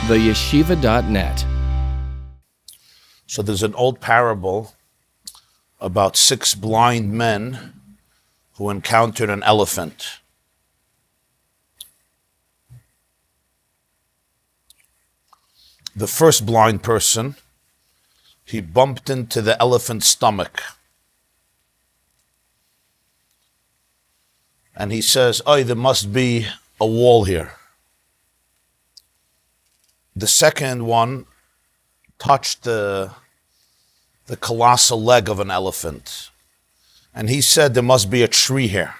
theyeshiva.net. So there's an old parable about 6 blind men who encountered an elephant. The first blind person, he bumped into the elephant's stomach. And he says, "Oh, there must be a wall here." The second one touched the colossal leg of an elephant. And he said, "There must be a tree here."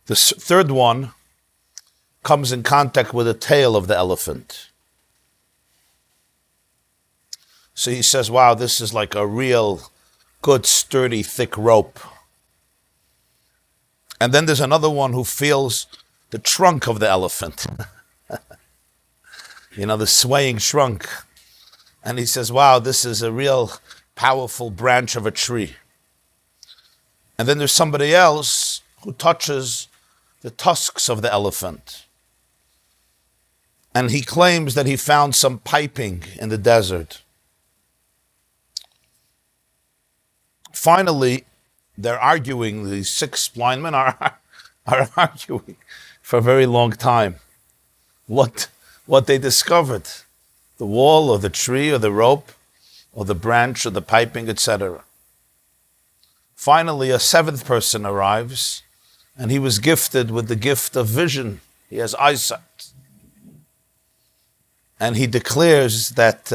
The third one comes in contact with the tail of the elephant. So he says, "Wow, this is like a real good, sturdy, thick rope." And then there's another one who feels the trunk of the elephant. The swaying trunk. And he says, "Wow, this is a real powerful branch of a tree." And then there's somebody else who touches the tusks of the elephant. And he claims that he found some piping in the desert. Finally, they're arguing, these 6 blind men are arguing for a very long time what they discovered. The wall or the tree or the rope or the branch or the piping, etc. Finally, a 7th person arrives, and he was gifted with the gift of vision. He has eyesight. And he declares that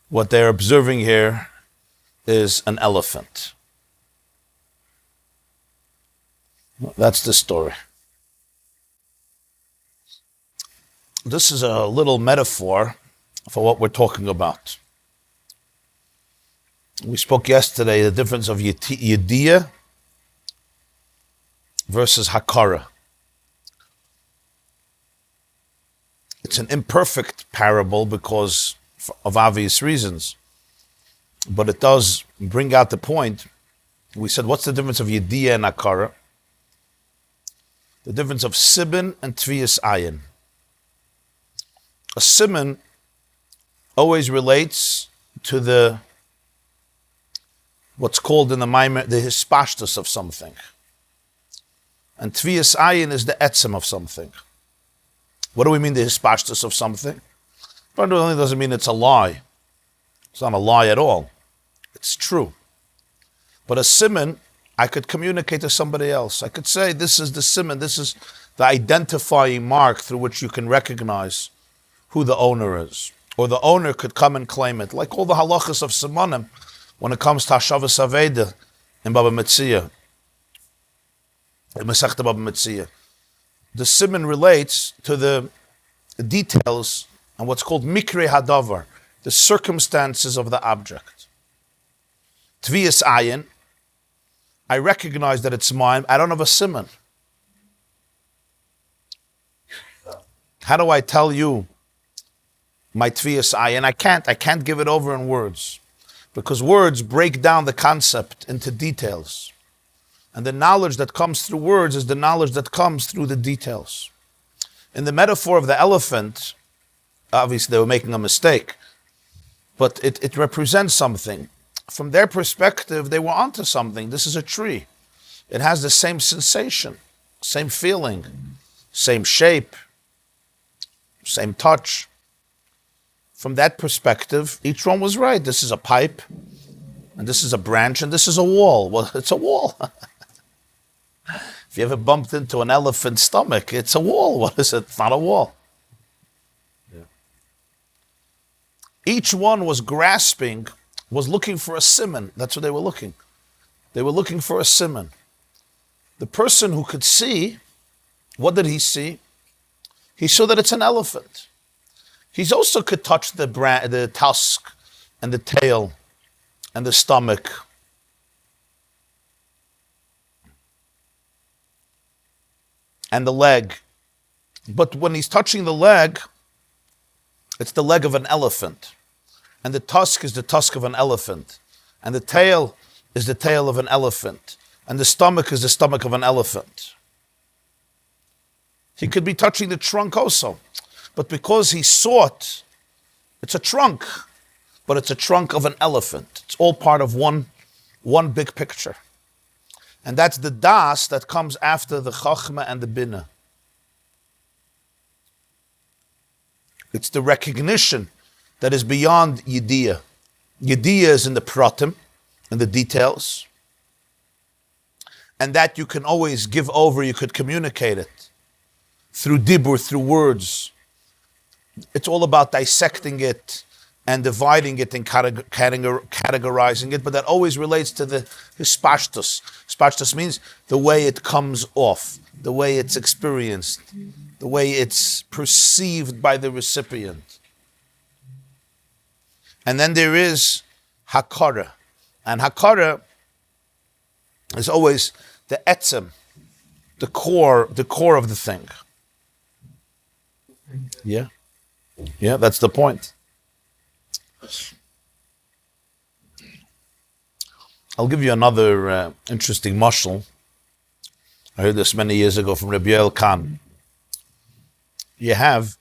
what they're observing here is an elephant. That's the story. This is a little metaphor for what we're talking about. We spoke yesterday the difference of Yediyah versus Hakara. It's an imperfect parable because of obvious reasons, but it does bring out the point. We said, what's the difference of Yediyah and Hakara? The difference of Sibin and Tviyas Ayin. A Siman always relates to what's called in the Maamar, the hispashtus of something. And Tviyas Ayin is the etzem of something. What do we mean, the hispashtus of something? It only doesn't mean it's a lie. It's not a lie at all. It's true. But a siman, I could communicate to somebody else. I could say, this is the siman, this is the identifying mark through which you can recognize who the owner is. Or the owner could come and claim it. Like all the halachas of simanim, when it comes to Hashavas Aveda in Baba Metzia, in Masechta Baba Metzia. The siman relates to the details and what's called mikre hadavar, the circumstances of the object. Tviyas ayin, I recognize that it's mine. I don't have a siman. How do I tell you my tviyas ayin? I can't give it over in words, because words break down the concept into details. And the knowledge that comes through words is the knowledge that comes through the details. In the metaphor of the elephant, obviously they were making a mistake, but it represents something. From their perspective, they were onto something. This is a tree. It has the same sensation, same feeling, same shape, same touch. From that perspective, each one was right. This is a pipe, and this is a branch, and this is a wall. Well, it's a wall. If you ever bumped into an elephant's stomach, it's a wall. What is it? It's not a wall. Yeah. Each one was grasping, was looking for a siman. That's what they were looking. They were looking for a siman. The person who could see, what did he see? He saw that it's an elephant. He also could touch the tusk and the tail and the stomach. And the leg. But when he's touching the leg, it's the leg of an elephant. And the tusk is the tusk of an elephant. And the tail is the tail of an elephant. And the stomach is the stomach of an elephant. He could be touching the trunk also. But because he saw it, it's a trunk, but it's a trunk of an elephant. It's all part of one big picture. And that's the das that comes after the chachma and the binah. It's the recognition that is beyond yediyah. Yediyah is in the pratim, in the details. And that you can always give over, you could communicate it. Through dibur, through words. It's all about dissecting it and dividing it and categorizing it, but that always relates to the hispashtus. Hispashtus means the way it comes off, the way it's experienced, the way it's perceived by the recipient. And then there is hakara. And hakara is always the etzem, the core of the thing. Yeah, that's the point. I'll give you another interesting mashal. I heard this many years ago from Rabbi Khan. You have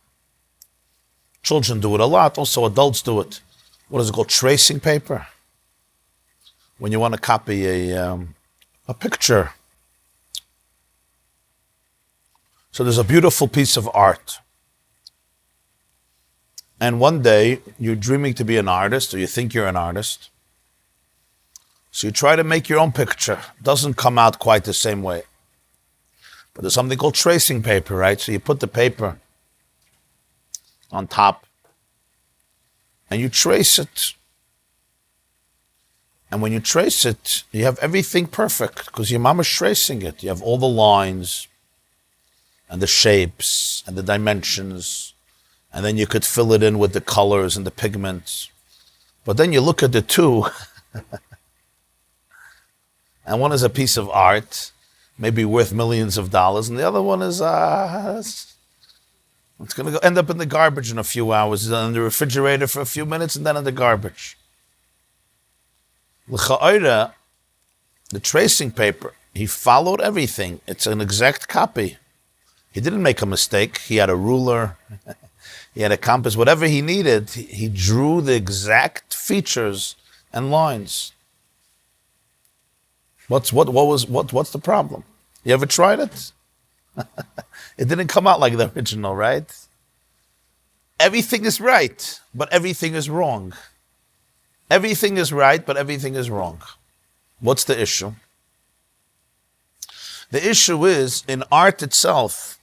children do it a lot, also adults do it. What is it called? Tracing paper. When you want to copy a picture. So there's a beautiful piece of art. And one day, you're dreaming to be an artist, or you think you're an artist. So you try to make your own picture. Doesn't come out quite the same way. But there's something called tracing paper, right? So you put the paper on top, and you trace it. And when you trace it, you have everything perfect, because your mom is tracing it. You have all the lines, and the shapes, and the dimensions, and then you could fill it in with the colors and the pigments. But then you look at the two, and one is a piece of art, maybe worth millions of dollars, and the other one is, it's going to end up in the garbage in a few hours, in the refrigerator for a few minutes, and then in the garbage. L'cha'ira, the tracing paper, he followed everything. It's an exact copy. He didn't make a mistake. He had a ruler. He had a compass. Whatever he needed, he drew the exact features and lines. What's the problem? You ever tried it? It didn't come out like the original, right? Everything is right, but everything is wrong. Everything is right, but everything is wrong. What's the issue? The issue is, in art itself,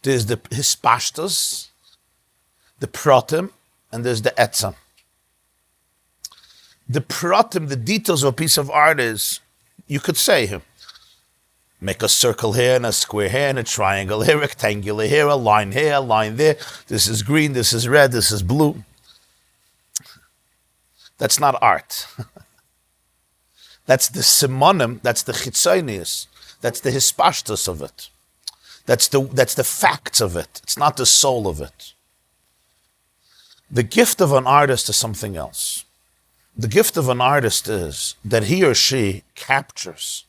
there's the hispashtus, the pratim, and there's the etzem. The pratim, the details of a piece of art is, you could say, make a circle here, and a square here, and a triangle here, rectangular here, a line here, a line there. This is green, this is red, this is blue. That's not art. That's the simonim, that's the chitzonius, that's the hispashtus of it. That's the facts of it. It's not the soul of it. The gift of an artist is something else. The gift of an artist is that he or she captures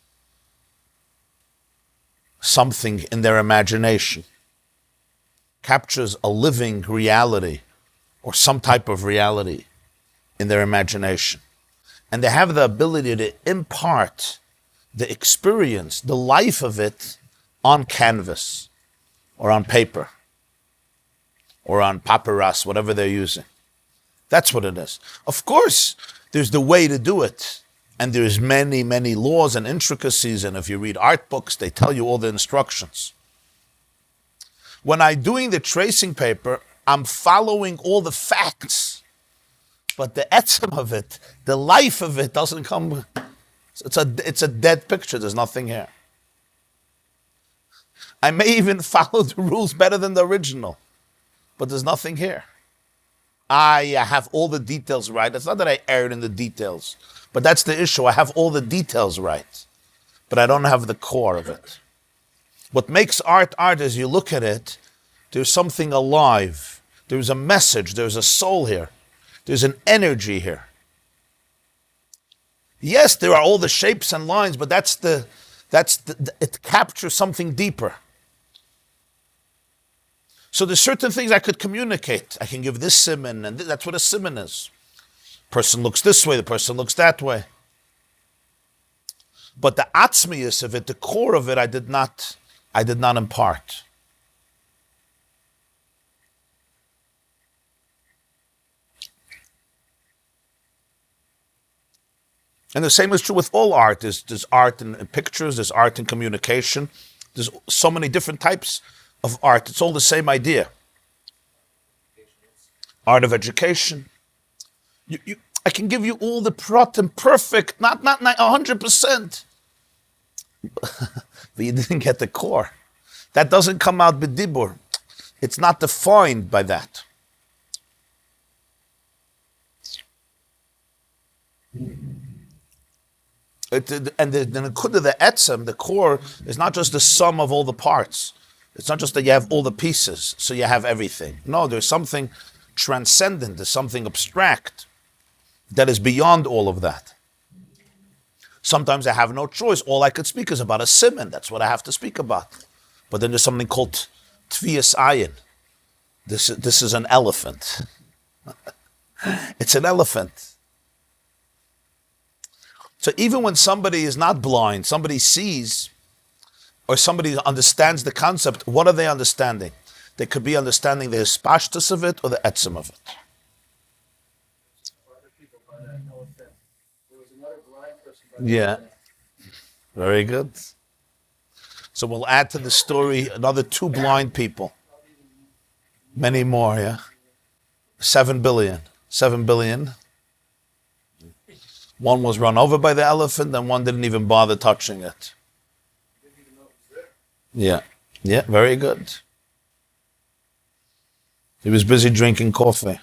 something in their imagination, captures a living reality or some type of reality in their imagination. And they have the ability to impart the experience, the life of it on canvas or on paper or on papyrus, whatever they're using. That's what it is. Of course, there's the way to do it. And there's many, many laws and intricacies. And if you read art books, they tell you all the instructions. When I'm doing the tracing paper, I'm following all the facts. But the etzem of it, the life of it doesn't come. It's a dead picture. There's nothing here. I may even follow the rules better than the original, but there's nothing here. I have all the details right. It's not that I erred in the details, but that's the issue. I have all the details right, but I don't have the core of it. What makes art is you look at it, there's something alive. There's a message. There's a soul here. There's an energy here. Yes, there are all the shapes and lines, but it captures something deeper. So there's certain things I could communicate. I can give this siman, and that's what a siman is. Person looks this way, the person looks that way. But the atzmius of it, the core of it, I did not impart. And the same is true with all art. There's art in pictures, there's art in communication. There's so many different types of art. It's all the same idea. Art of education. I can give you all the pratim perfect, not 100%. But you didn't get the core. That doesn't come out b'dibur. It's not defined by that. And the nekuda, the etzem, the core, is not just the sum of all the parts. It's not just that you have all the pieces, so you have everything. No, there's something transcendent, there's something abstract that is beyond all of that. Sometimes I have no choice. All I could speak is about a siman. That's what I have to speak about. But then there's something called tviyas ayin. This is an elephant. It's an elephant. So even when somebody is not blind, somebody sees, or somebody understands the concept, what are they understanding? They could be understanding the hispashtus of it or the etzem of it. Yeah. Very good. So we'll add to the story another 2 blind people. Many more, yeah? 7 billion. 7 billion. One was run over by the elephant, and one didn't even bother touching it. Yeah. Yeah, very good. He was busy drinking coffee.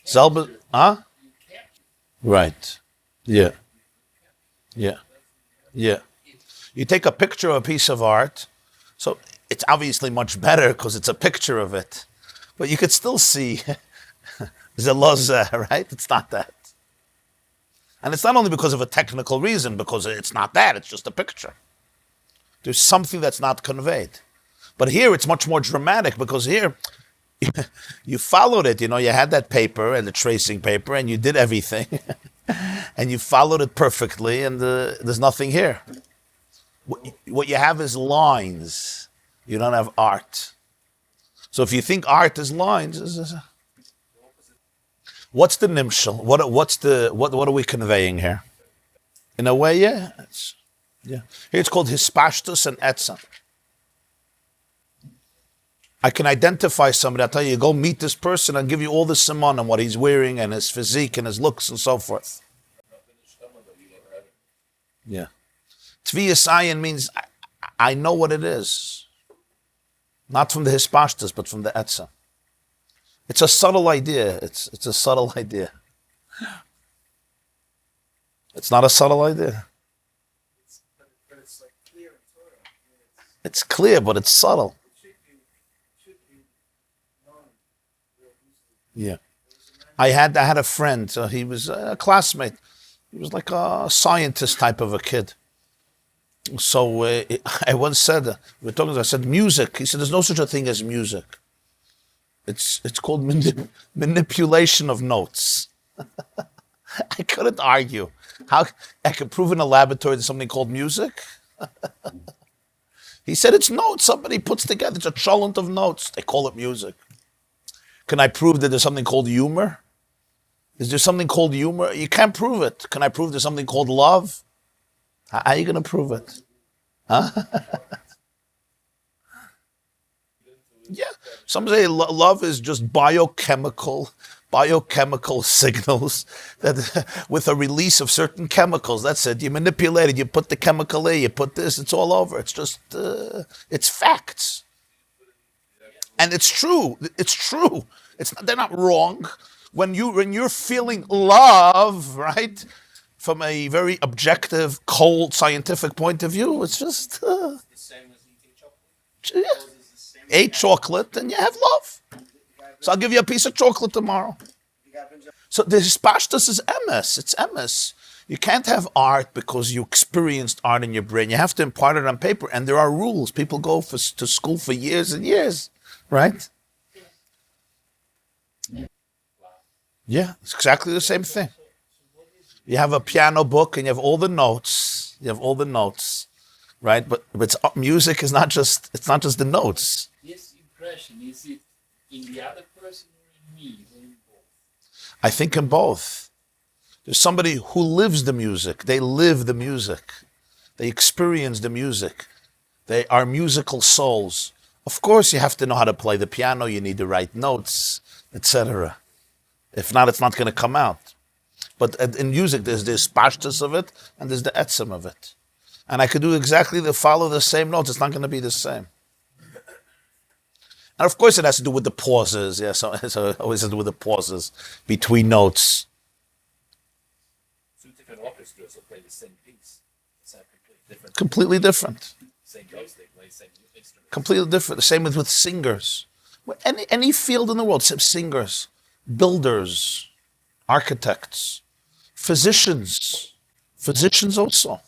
Zelba, huh? Right. Yeah. Yeah. Yeah. You take a picture of a piece of art, so it's obviously much better because it's a picture of it. But you could still see Zeloza, right? It's not that. And it's not only because of a technical reason, because it's not that, it's just a picture. There's something that's not conveyed. But here it's much more dramatic because here you followed it, you had that paper and the tracing paper and you did everything and you followed it perfectly and there's nothing here. What you have is lines. You don't have art. So if you think art is lines, what's the nimshal? What are we conveying here? In a way, yeah. Here it's called hispashtus and etzem. I can identify somebody. I'll tell you, go meet this person and give you all the simon and what he's wearing and his physique and his looks and so forth. Yeah. Tviyas ayin means I know what it is. Not from the hispashtus, but from the etzem. It's a subtle idea. It's a subtle idea. It's not a subtle idea. It's clear, but it's subtle. Yeah. I had a friend. He was a classmate. He was like a scientist type of a kid. So I once said, we were talking. I said, music. He said, there's no such a thing as music. It's called manipulation of notes. I couldn't argue. How I could prove in a laboratory there's something called music? He said it's notes somebody puts together. It's a cholent of notes. They call it music. Can I prove that there's something called humor? Is there something called humor? You can't prove it. Can I prove there's something called love? How are you going to prove it? Huh? Yeah. Some say love is just biochemical signals that with a release of certain chemicals. That's it. You manipulate it. You put the chemical in. You put this. It's all over. It's just it's facts, and it's true. It's true. They're not wrong. When you're feeling love, right, from a very objective, cold, scientific point of view, it's just the same as eating chocolate. Yeah. Ate chocolate and you have love. So I'll give you a piece of chocolate tomorrow. So the hispashtus is emes. It's emes. You can't have art because you experienced art in your brain. You have to impart it on paper, and there are rules. People go to school for years and years, right? Yeah, it's exactly the same thing. You have a piano book, and you have all the notes. Right? But music is not just. It's not just the notes. This impression, is it in the other person or in me, or in both? I think in both. There's somebody who lives the music. They live the music. They experience the music. They are musical souls. Of course, you have to know how to play the piano. You need to write notes, etc. If not, it's not going to come out. But in music, there's this Parshas of it, and there's the etzem of it. And I could do follow the same notes. It's not going to be the same. And of course, it has to do with the pauses. Yeah, so it always has to do with the pauses between notes. Different orchestras will play the same piece. It's completely different. Same notes they play, same instruments. Completely different. The same with singers. Any field in the world, singers, builders, architects, physicians also.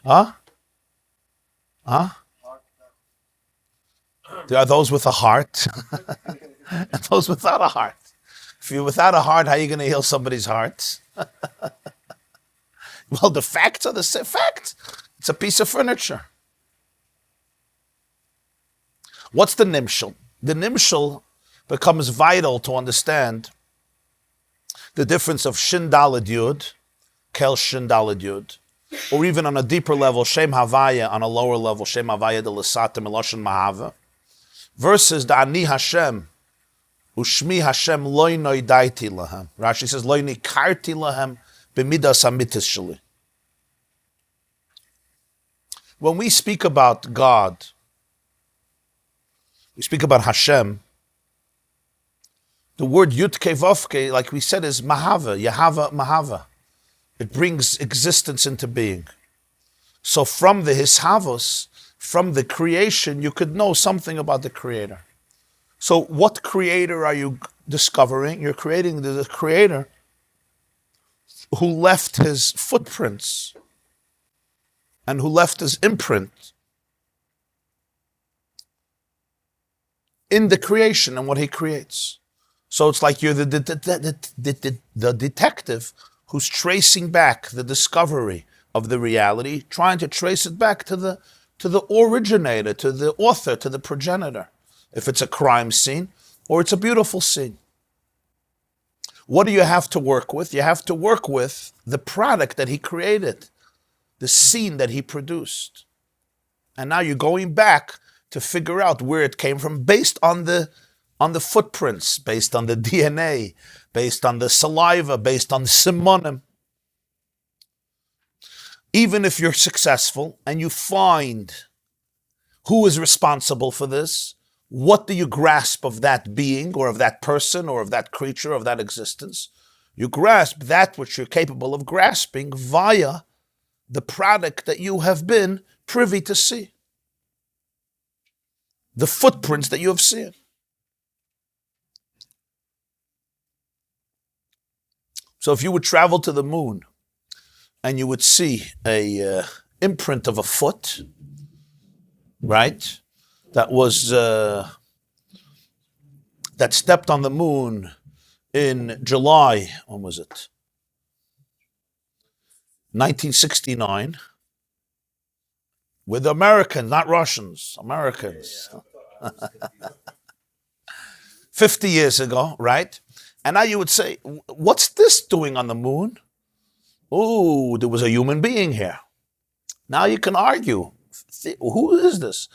Huh? There are those with a heart and those without a heart. If you're without a heart, how are you going to heal somebody's heart? Well, the facts are the same fact. It's a piece of furniture. What's the nimshal? The nimshal becomes vital to understand the difference of shin daled yud, kel shin daled yud, or even on a deeper level, shem havaya, on a lower level, shem havaya de l'satem eloshen mahava, versus the ani Hashem, ushmi Hashem loy noidaiti lahem. Rashi says, loy nikarti lahem b'midas hamitis sheli. When we speak about God, we speak about Hashem, the word Yudke Vovke, like we said, is Mahava, Yahava Mahava. It brings existence into being. So from the Hishavos, from the creation, you could know something about the Creator. So what Creator are you discovering? You're creating the Creator who left his footprints and who left his imprint in the creation and what he creates. So it's like you're the detective who's tracing back the discovery of the reality, trying to trace it back to the originator, to the author, to the progenitor. If it's a crime scene or it's a beautiful scene. What do you have to work with? You have to work with the product that he created, the scene that he produced. And now you're going back to figure out where it came from based on the footprints, based on the DNA, based on the saliva, based on the simonim. Even if you're successful and you find who is responsible for this, what do you grasp of that being or of that person or of that creature, of that existence? You grasp that which you're capable of grasping via the product that you have been privy to see. The footprints that you have seen. So if you would travel to the moon and you would see a imprint of a foot, right, that was that stepped on the moon in July, when was it? 1969, with Americans, not Russians, Americans. 50 years ago, right? And now you would say, what's this doing on the moon? Oh, there was a human being here. Now you can argue, who is this?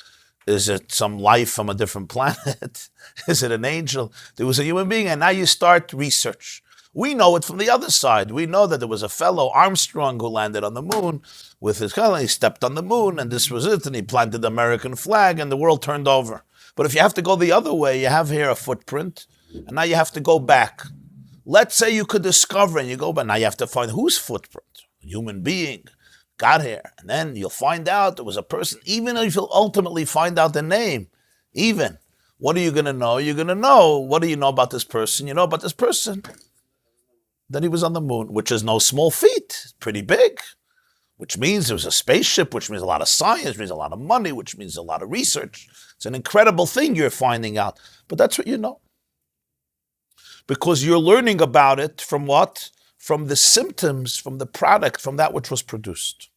Is it some life from a different planet? Is it an angel? There was a human being, and now you start research. We know it from the other side. We know that there was a fellow, Armstrong, who landed on the moon with his car. He stepped on the moon, and this was it, and he planted the American flag, and the world turned over. But if you have to go the other way, you have here a footprint, and now you have to go back. Let's say you could discover, and you go back. Now you have to find whose footprint? A human being got here. And then you'll find out there was a person, even if you'll ultimately find out the name. Even, what are you going to know? You're going to know, what do you know about this person? You know about this person. that he was on the moon, which is no small feat. It's pretty big, which means there was a spaceship, which means a lot of science, which means a lot of money, which means a lot of research. It's an incredible thing you're finding out. But that's what you know. Because you're learning about it from what? From the symptoms, from the product, from that which was produced.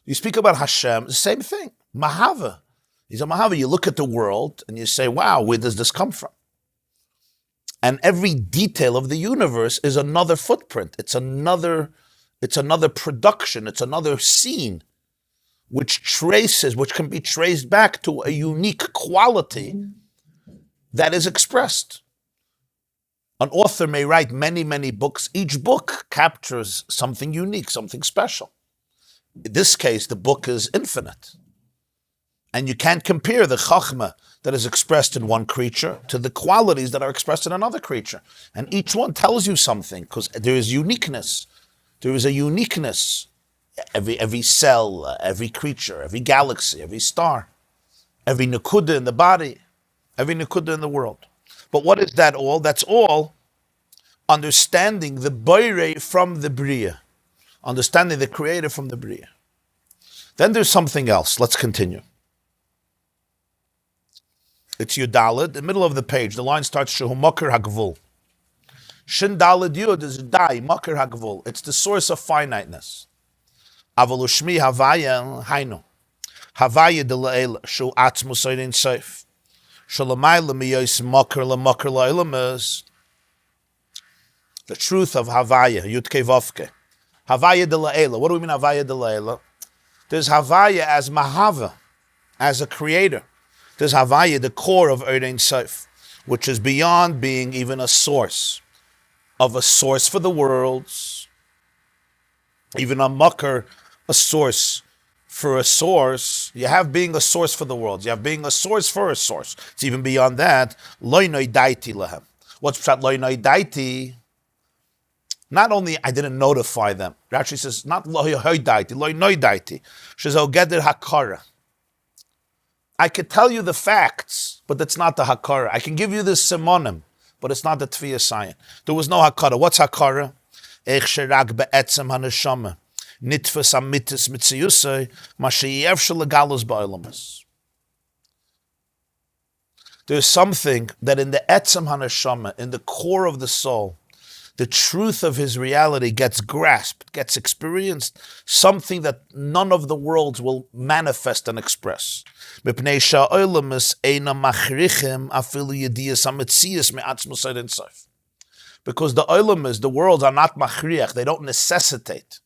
You speak about Hashem, the same thing. Mahava. He's a Mahava. You look at the world and you say, wow, where does this come from? And every detail of the universe is another footprint. It's another production. It's another scene which can be traced back to a unique quality that is expressed. An author may write many, many books. Each book captures something unique, something special. In this case, the book is infinite. And you can't compare the chachma that is expressed in one creature to the qualities that are expressed in another creature. And each one tells you something, because there is uniqueness. There is a uniqueness. Every cell, every creature, every galaxy, every star, every nekuda in the body, every nekuda in the world. But what is that all? That's all understanding the boire from the bria. Understanding the creator from the bria. Then there's something else. Let's continue. It's Yudalid, the middle of the page. The line starts, Shehu Makar HaGvul. Shin Dalid Yud is Dai, Makar HaGvul. It's the source of finiteness. Avalushmi Havaya Hainu. Havaya de La'el, Shu Atzmus Eirin Seif. Shalamayla Miyos Makar LaMakar La'ilamas. The truth of Havaya, Yudke Vovke. Havaya de La'ela. What do we mean Havaya de La'ela? There's Havaya as Mahava, as a creator. There's Havaya, the core of Eirin Seif, which is beyond being even a source for the worlds. Even a Makar, a source for a source. You have being a source for the worlds. You have being a source for a source. It's even beyond that. Loi noi daiti lahem. What's pshat loi noi daiti? Not only I didn't notify them. Rashi says, not loi hoi daiti, loi noi daiti. Shezo geder hakara. I could tell you the facts, but that's not the hakara. I can give you the simonim, but it's not the tfiyas sayin. There was no hakara. What's hakara? Eich sherag be'etzem haneshama. Nitfas amitis mitziyusay. Mashiyev shelegalos ba'olamas. There's something that in the etzem haneshama, in the core of the soul, the truth of his reality gets grasped, gets experienced, something that none of the worlds will manifest and express. Because the olamas, the worlds are not machriach, they don't necessitate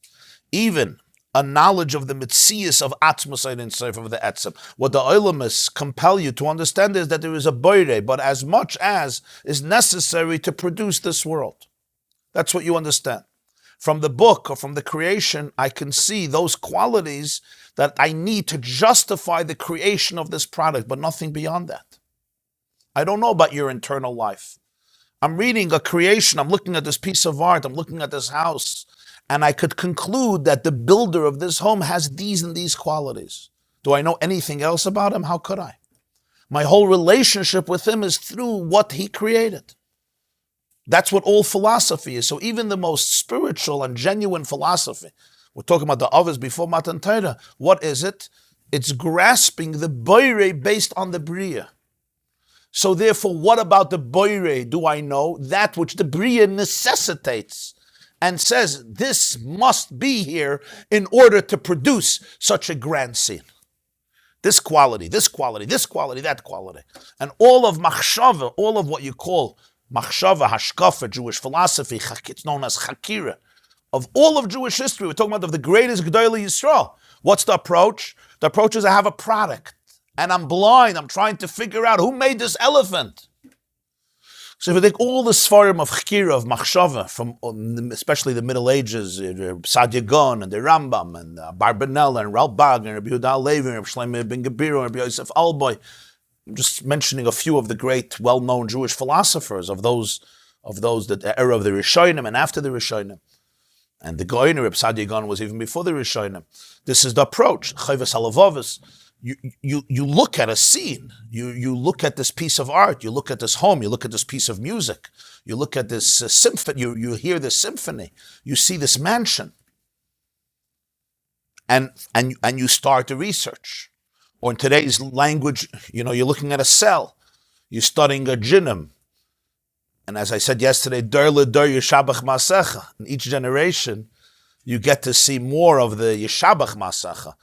even a knowledge of the mitzias of atzmus ein sof, of the etzem. What the olamas compel you to understand is that there is a boire, but as much as is necessary to produce this world. That's what you understand. From the book or from the creation, I can see those qualities that I need to justify the creation of this product, but nothing beyond that. I don't know about your internal life. I'm reading a creation, I'm looking at this piece of art, I'm looking at this house, and I could conclude that the builder of this home has these and these qualities. Do I know anything else about him? How could I? My whole relationship with him is through what he created. That's what all philosophy is. So even the most spiritual and genuine philosophy, we're talking about the others before Matan Torah, what is it? It's grasping the boire based on the bria. So therefore, what about the boire do I know? That which the bria necessitates and says, this must be here in order to produce such a grand scene. This quality, this quality, this quality, that quality. And all of machshava, all of what you call machshava, hashkafa, Jewish philosophy, it's known as chakira. Of all of Jewish history, we're talking about of the greatest Gedolei Yisrael. What's the approach? The approach is I have a product, and I'm blind. I'm trying to figure out who made this elephant. So if you take all the svarim of chakira, of machshava, from especially the Middle Ages, Sadia Gon and the Rambam, and Barbanel, and Ralbag, and Rabbi Yehuda Levi, and Rabbi Shlomo ben Gebir, and Rabbi Yosef Alboy, I'm just mentioning a few of the great, well-known Jewish philosophers of those that the era of the Rishonim and after the Rishonim. And the Goyner, Reb Sadia Gon, was even before the Rishonim. This is the approach. Chayvus halavavus. you look at a scene, you look at this piece of art, you look at this home, you look at this piece of music, you look at this symphony, you hear this symphony, you see this mansion, and you start to research. Or in today's language, you're looking at a cell, you're studying a jinim. And as I said yesterday, der le der yeshabach masecha. In each generation, you get to see more of the yeshabach masecha.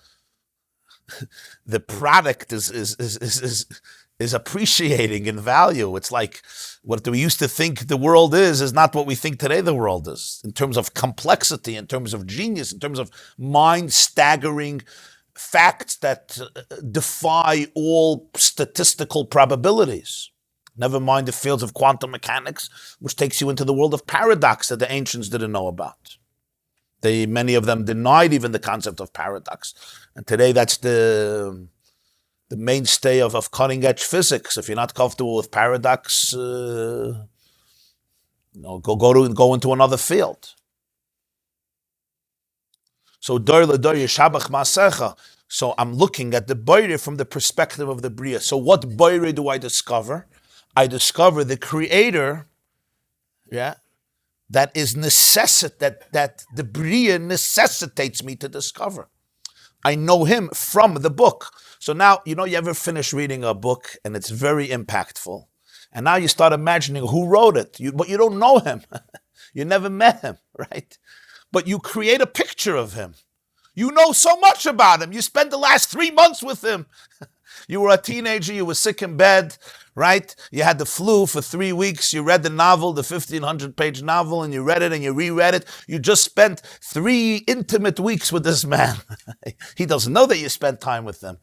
The product is appreciating in value. It's like what we used to think the world is not what we think today the world is. In terms of complexity, in terms of genius, in terms of mind-staggering facts that defy all statistical probabilities. Never mind the fields of quantum mechanics, which takes you into the world of paradox that the ancients didn't know about. Many of them denied even the concept of paradox. And today that's the mainstay of cutting-edge physics. If you're not comfortable with paradox, go into another field. So So I'm looking at the boire from the perspective of the Bria. So what boire do I discover? I discover the creator, that is that the Bria necessitates me to discover. I know him from the book. So now, you ever finish reading a book and it's very impactful. And now you start imagining who wrote it, but you don't know him. You never met him, right? But you create a picture of him. You know so much about him. You spent the last 3 months with him. You were a teenager, you were sick in bed, right? You had the flu for 3 weeks. You read the novel, the 1,500-page novel, and you read it and you reread it. You just spent 3 intimate weeks with this man. He doesn't know that you spent time with him.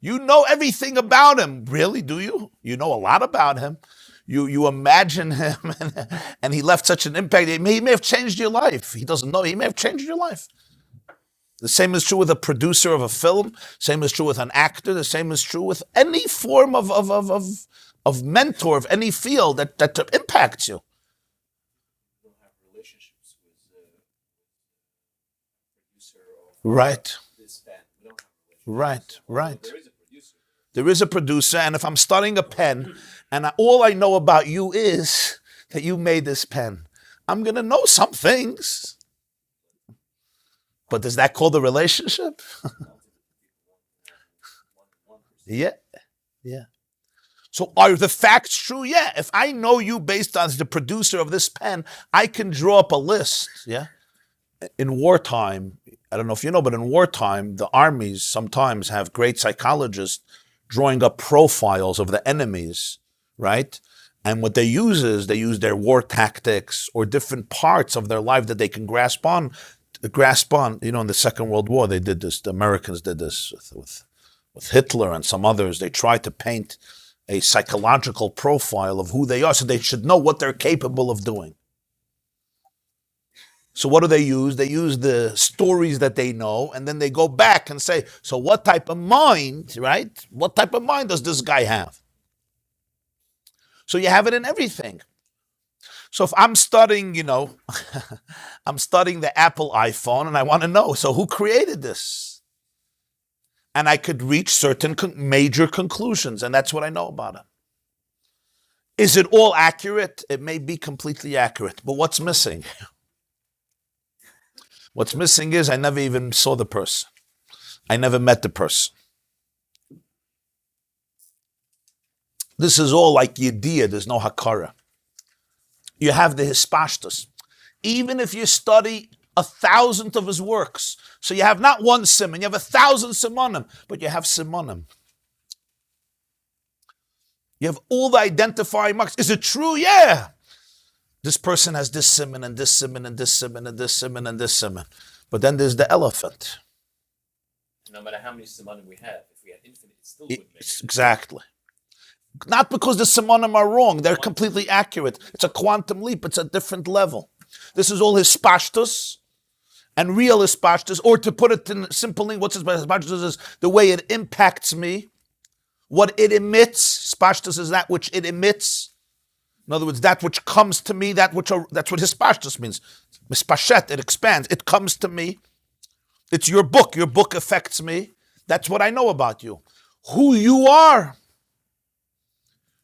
You know everything about him. Really, do you? You know a lot about him. You imagine him, and he left such an impact. He may have changed your life. He doesn't know. He may have changed your life. The same is true with a producer of a film. Same is true with an actor. The same is true with any form of mentor of any field that impacts you. We don't have relationships with producer of right. This band. We don't have relationships. Right. There is a producer. There is a producer, and if I'm studying a pen, and all I know about you is that you made this pen, I'm going to know some things. But does that call the relationship? Yeah. So are the facts true? Yeah. If I know you based on the producer of this pen, I can draw up a list. Yeah. In wartime, I don't know if you know, but in wartime, the armies sometimes have great psychologists drawing up profiles of the enemies, right? And what they use is they use their war tactics or different parts of their life that they can grasp on. In the Second World War, they did this. The Americans did this with Hitler and some others. They tried to paint a psychological profile of who they are, so they should know what they're capable of doing. So what do they use? They use the stories that they know, and then they go back and say, so what type of mind, right? What type of mind does this guy have? So you have it in everything. So if I'm studying, I'm studying the Apple iPhone and I want to know, so who created this? And I could reach certain major conclusions, and that's what I know about it. Is it all accurate? It may be completely accurate, but what's missing? What's missing is I never even saw the person. I never met the person. This is all like Yediyah, there's no Hakara. You have the Hispashtus. Even if you study 1,000 of his works, so you have not one simon, you have 1,000 simonim, but you have simonim. You have all the identifying marks. Is it true? Yeah. This person has this simon and this simon and this simon and this simon and this simon. But then there's the elephant. No matter how many simonim we have, if we had infinite, it still wouldn't make sense. Exactly. Not because the simonim are wrong. They're completely accurate. It's a quantum leap. It's a different level. This is all hispashtus and real hispashtus, or to put it in simple English, what's hispashtus is the way it impacts me, what it emits. Hispashtus is that which it emits. In other words, that which comes to me, that's what hispashtus means. Mispashet, it expands. It comes to me. It's your book. Your book affects me. That's what I know about you. Who you are,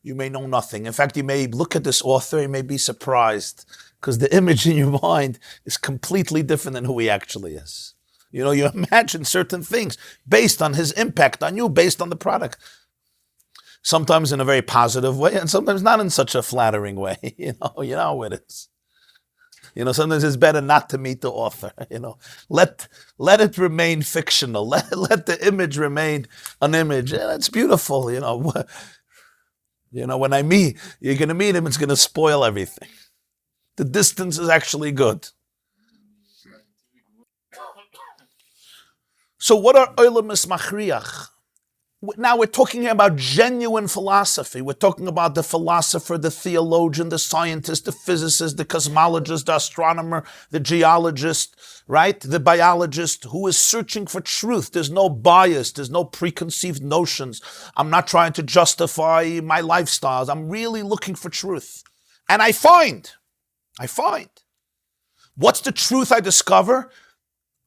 you may know nothing. In fact, you may look at this author, you may be surprised, because the image in your mind is completely different than who he actually is. You know, you imagine certain things based on his impact on you, based on the product. Sometimes in a very positive way, and sometimes not in such a flattering way. You know how it is. You know, sometimes it's better not to meet the author. You know, let it remain fictional. Let the image remain an image. Yeah, that's beautiful. You know, when you're going to meet him, it's going to spoil everything. The distance is actually good. So what are Olamis Machriach? Now we're talking about genuine philosophy. We're talking about the philosopher, the theologian, the scientist, the physicist, the cosmologist, the astronomer, the geologist, right? The biologist who is searching for truth. There's no bias. There's no preconceived notions. I'm not trying to justify my lifestyles. I'm really looking for truth. And I find. What's the truth I discover?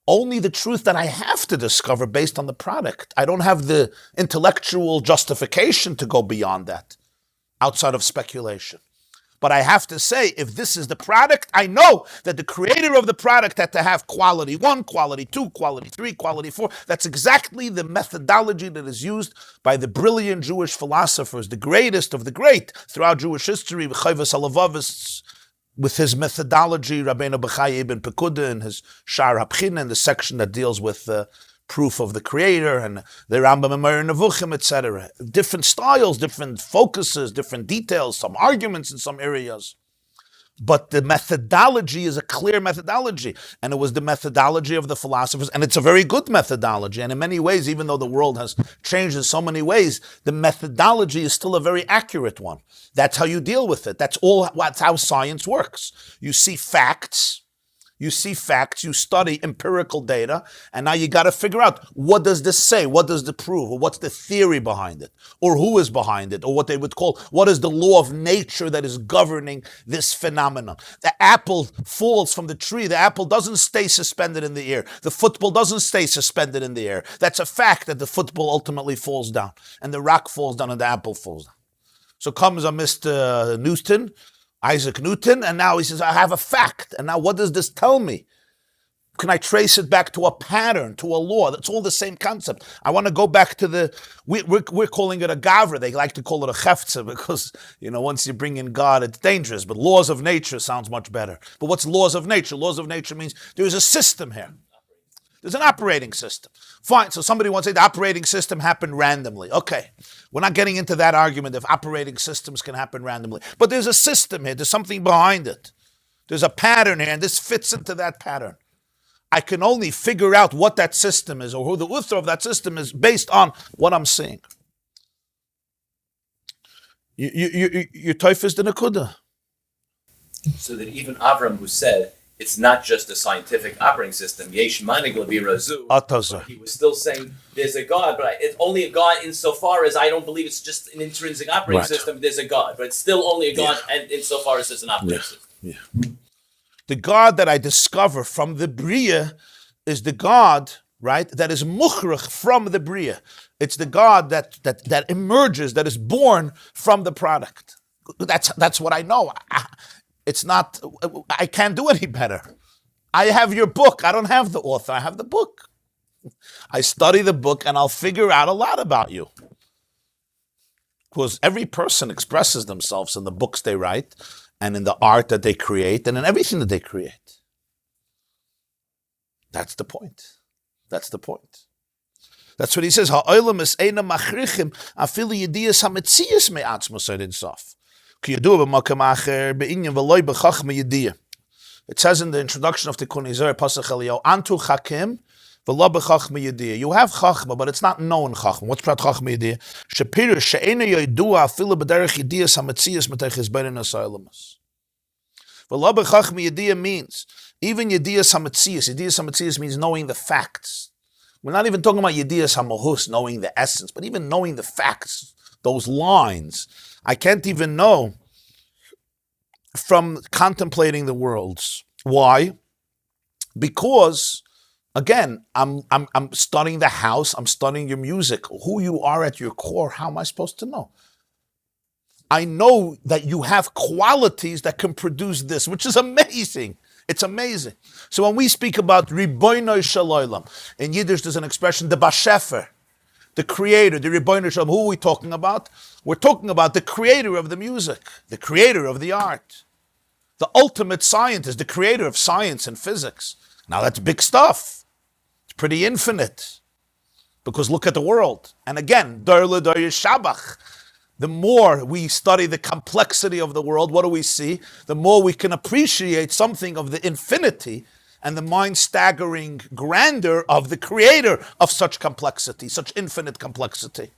Only the truth that I have to discover based on the product. I don't have the intellectual justification to go beyond that, outside of speculation. But I have to say, if this is the product, I know that the creator of the product had to have quality 1, quality 2, quality 3, quality 4. That's exactly the methodology that is used by the brilliant Jewish philosophers, the greatest of the great throughout Jewish history, with his methodology, Rabbeinu B'chai ibn Pekuda, and his Shar HaBchina, and the section that deals with proof of the Creator, and the Rambam and Meir Nevuchim, etc. Different styles, different focuses, different details, some arguments in some areas. But the methodology is a clear methodology, and it was the methodology of the philosophers, and it's a very good methodology. And in many ways, even though the world has changed in so many ways, the methodology is still a very accurate one. That's how you deal with it. That's how science works. You see facts, you study empirical data, and now you got to figure out, what does this say? What does it prove? Or what's the theory behind it? Or who is behind it? Or what they would call, what is the law of nature that is governing this phenomenon? The apple falls from the tree. The apple doesn't stay suspended in the air. The football doesn't stay suspended in the air. That's a fact, that the football ultimately falls down, and the rock falls down, and the apple falls down. So comes a Mr. Newton, Isaac Newton, and now he says, I have a fact. And now what does this tell me? Can I trace it back to a pattern, to a law? That's all the same concept. I want to go back to we're calling it a gavra. They like to call it a cheftza because, once you bring in God, it's dangerous. But laws of nature sounds much better. But what's laws of nature? Laws of nature means there's a system here. There's an operating system. Fine, so somebody wants to say the operating system happened randomly. Okay, we're not getting into that argument if operating systems can happen randomly. But there's a system here, there's something behind it. There's a pattern here, and this fits into that pattern. I can only figure out what that system is, or who the author of that system is, based on what I'm seeing. Your toif is the nakuda. So that even Avram, who said, it's not just a scientific operating system. Yesh manig le'birazu. He was still saying there's a God, but it's only a God insofar as I don't believe it's just an intrinsic operating system. There's a God, but it's still only a God, and insofar as it's an operating system. Yeah. The God that I discover from the Bria is the God, right, that is mukhrach from the Bria. It's the God that emerges, that is born from the product. That's what I know. It's not, I can't do any better. I have your book. I don't have the author. I have the book. I study the book and I'll figure out a lot about you. Because every person expresses themselves in the books they write and in the art that they create and in everything that they create. That's the point. That's the point. That's what he says. Ha'olam es eina machrichim afilu yediyas hametzias me'atzmos insaf. It says in the introduction of the Kunizar Pasach Elio, Antu Chakim, v'lo b'chachma yediyah. You have chachma, but it's not known chachma. What's prat chachma yediyah? Shapir she'ena yoidua afilu b'derech yediyas hametzias metech hizberin asaylamas. V'lo b'chachma yediyah means even yediyas hametzias. Yediyas hametzias means knowing the facts. We're not even talking about yediyas hamohus, knowing the essence, but even knowing the facts, those lines. I can't even know from contemplating the worlds. Why? Because Again, I'm studying the house, I'm studying your music. Who you are at your core, how am I supposed to know? I know that you have qualities that can produce this, which is amazing. It's amazing. So when we speak about Ribono Shel Olam, in Yiddish there's an expression, the Bashefer, the creator, the Ribono Shel Olam. Who are we talking about? We're talking about the creator of the music, the creator of the art, the ultimate scientist, the creator of science and physics. Now that's big stuff. It's pretty infinite. Because look at the world. And again, Dor LeDor Yishabach. The more we study the complexity of the world, what do we see? The more we can appreciate something of the infinity and the mind-staggering grandeur of the creator of such complexity, such infinite complexity.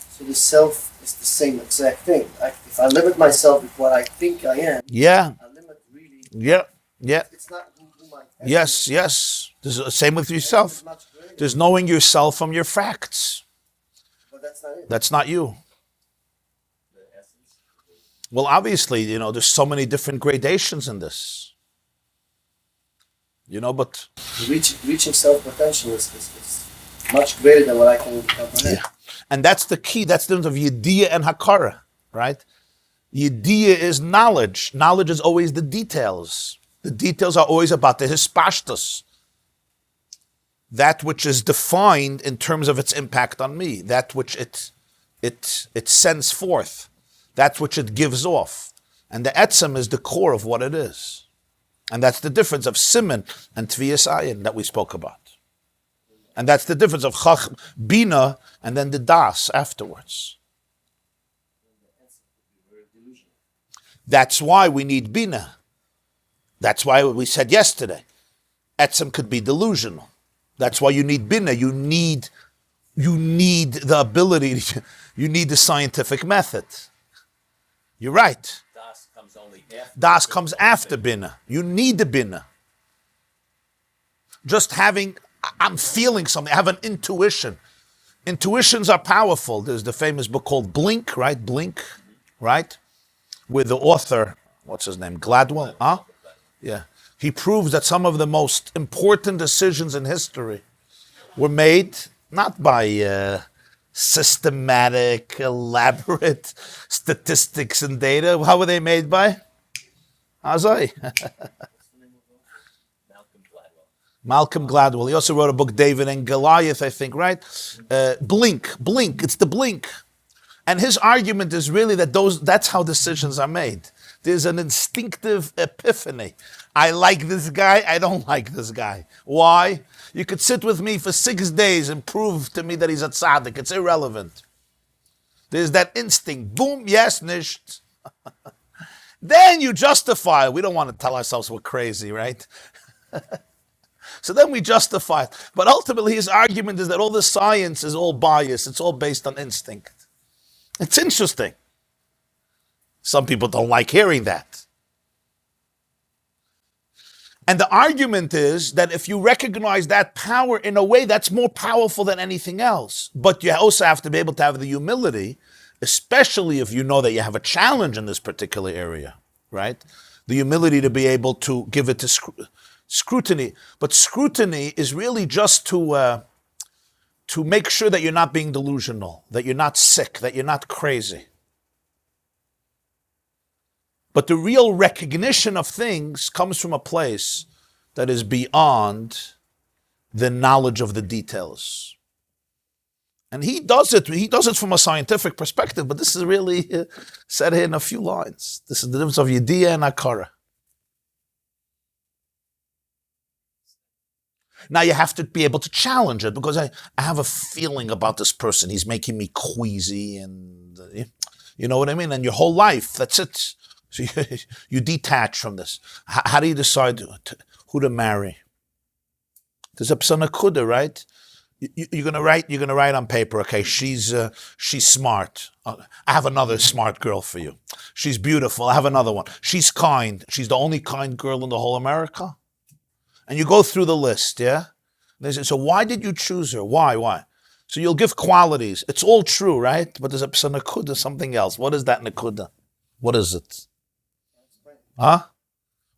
So the self is the same exact thing. If I limit myself with what I think I am, yeah, I limit really. Yeah. It's not who I am. Yes. There's the same with yourself. There's knowing yourself from your facts. But that's not it. That's not you. Well, obviously, there's so many different gradations in this. But... Reaching self-potential is much greater than what I can comprehend. Yeah. And that's the key. That's the difference of Yediyah and Hakara, right? Yediyah is knowledge. Knowledge is always the details. The details are always about the hispashtus. That which is defined in terms of its impact on me. That which it sends forth. That which it gives off. And the etzem is the core of what it is. And that's the difference of Siman and Tviyas Ayin that we spoke about. And that's the difference of Chach, Bina, and then the Das afterwards. That's why we need Bina. That's why we said yesterday, etzem could be delusional. That's why you need Bina. You need the ability, you need the scientific method. You're right. Das comes after Bina. You need the Bina. Just I'm feeling something. I have an intuition. Intuitions are powerful. There's the famous book called Blink, right? Blink, right? With the author, what's his name? Gladwell, huh? Yeah. He proves that some of the most important decisions in history were made not by systematic, elaborate statistics and data. How were they made by? Azai. Malcolm Gladwell. He also wrote a book, David and Goliath, I think, right? Blink. It's the blink. And his argument is really that that's how decisions are made. There's an instinctive epiphany. I like this guy, I don't like this guy. Why? You could sit with me for 6 days and prove to me that he's a tzaddik. It's irrelevant. There's that instinct. Boom, yes, nicht. Then you justify. We don't want to tell ourselves we're crazy, right? So then we justify it. But ultimately his argument is that all the science is all biased. It's all based on instinct. It's interesting. Some people don't like hearing that. And the argument is that if you recognize that power in a way, that's more powerful than anything else. But you also have to be able to have the humility, especially if you know that you have a challenge in this particular area, right? The humility to be able to give it to scrutiny. But scrutiny is really just to make sure that you're not being delusional, that you're not sick, that you're not crazy. But the real recognition of things comes from a place that is beyond the knowledge of the details. And he does it from a scientific perspective, but this is really said here in a few lines. This is the difference of Yediyah and Akara. Now you have to be able to challenge it, because I have a feeling about this person. He's making me queasy, and you know what I mean? And your whole life, that's it. So you detach from this. How do you decide who to marry? There's a psanakuda, right? You're gonna write on paper. Okay, she's smart. I have another smart girl for you. She's beautiful. I have another one. She's kind. She's the only kind girl in the whole America. And you go through the list, yeah. They say, so why did you choose her? Why? So you'll give qualities. It's all true, right? But there's a psanakuda, something else. What is that nakuda? What is it? Huh?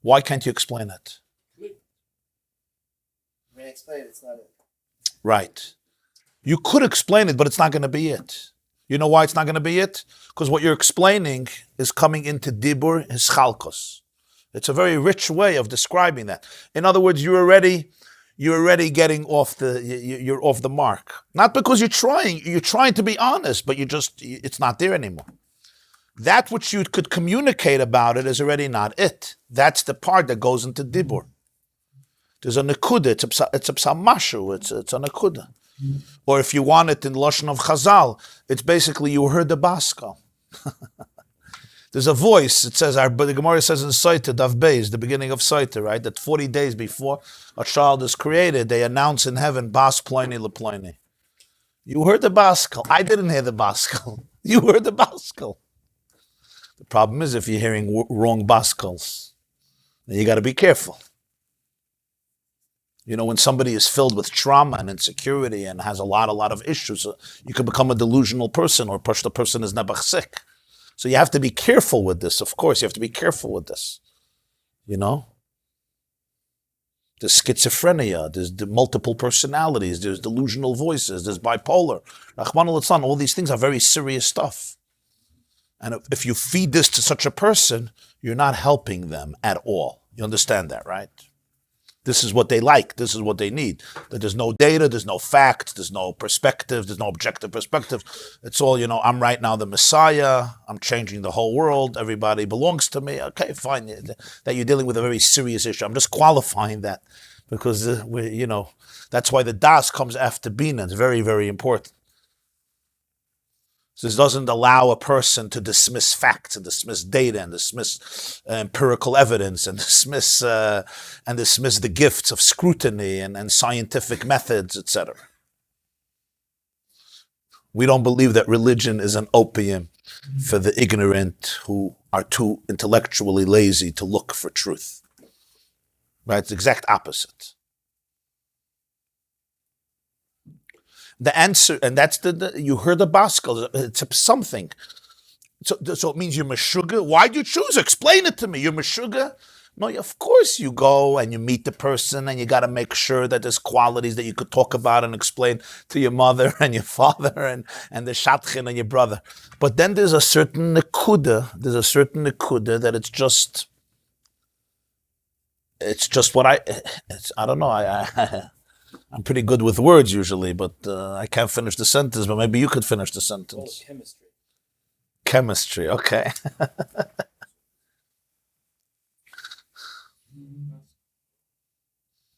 Why can't you explain it? can't explain it, it's not it. Right. You could explain it, but it's not going to be it. You know why it's not going to be it? Because what you're explaining is coming into dibur, hischalkos. It's a very rich way of describing that. In other words, you're already getting off you're off the mark. Not because you're trying to be honest, but it's not there anymore. That which you could communicate about it is already not it. That's the part that goes into dibur. There's a nekuda, it's a psamashu, it's a nekuda. Or if you want it in Lashon of Chazal, it's basically you heard the Baskal. There's a voice, it says, the Gemara says in Saita, Dav Beis, the beginning of Saita, right, that 40 days before a child is created, they announce in heaven, Bas Ploini LePloini. You heard the Baskal. I didn't hear the Baskal. You heard the Baskal. The problem is if you're hearing wrong Baskals, then you got to be careful. You know, when somebody is filled with trauma and insecurity and has a lot of issues, you can become a delusional person or the person is nebach sick. So you have to be careful with this, of course. You have to be careful with this. You know? There's schizophrenia, there's multiple personalities, there's delusional voices, there's bipolar. Rahman al-Atsan, all these things are very serious stuff. And if you feed this to such a person, you're not helping them at all. You understand that, right? This is what they like. This is what they need. That there's no data, there's no fact, there's no perspective, there's no objective perspective. It's all, I'm right now the Messiah. I'm changing the whole world. Everybody belongs to me. Okay, fine. That you're dealing with a very serious issue. I'm just qualifying that because, that's why the Das comes after Bina. It's very, very important. So this doesn't allow a person to dismiss facts and dismiss data and dismiss empirical evidence and dismiss the gifts of scrutiny and scientific methods, etc. We don't believe that religion is an opium for the ignorant who are too intellectually lazy to look for truth. Right? It's the exact opposite. The answer, and that's you heard the Baskal, it's something. So it means you're Meshuggah. Why'd you choose? Explain it to me. You're Meshuggah? No, of course you go and you meet the person and you got to make sure that there's qualities that you could talk about and explain to your mother and your father and the Shatchin and your brother. But then there's a certain nekuda, that it's just what I don't know, I'm pretty good with words usually, but I can't finish the sentence, but maybe you could finish the sentence. Oh, Chemistry, okay.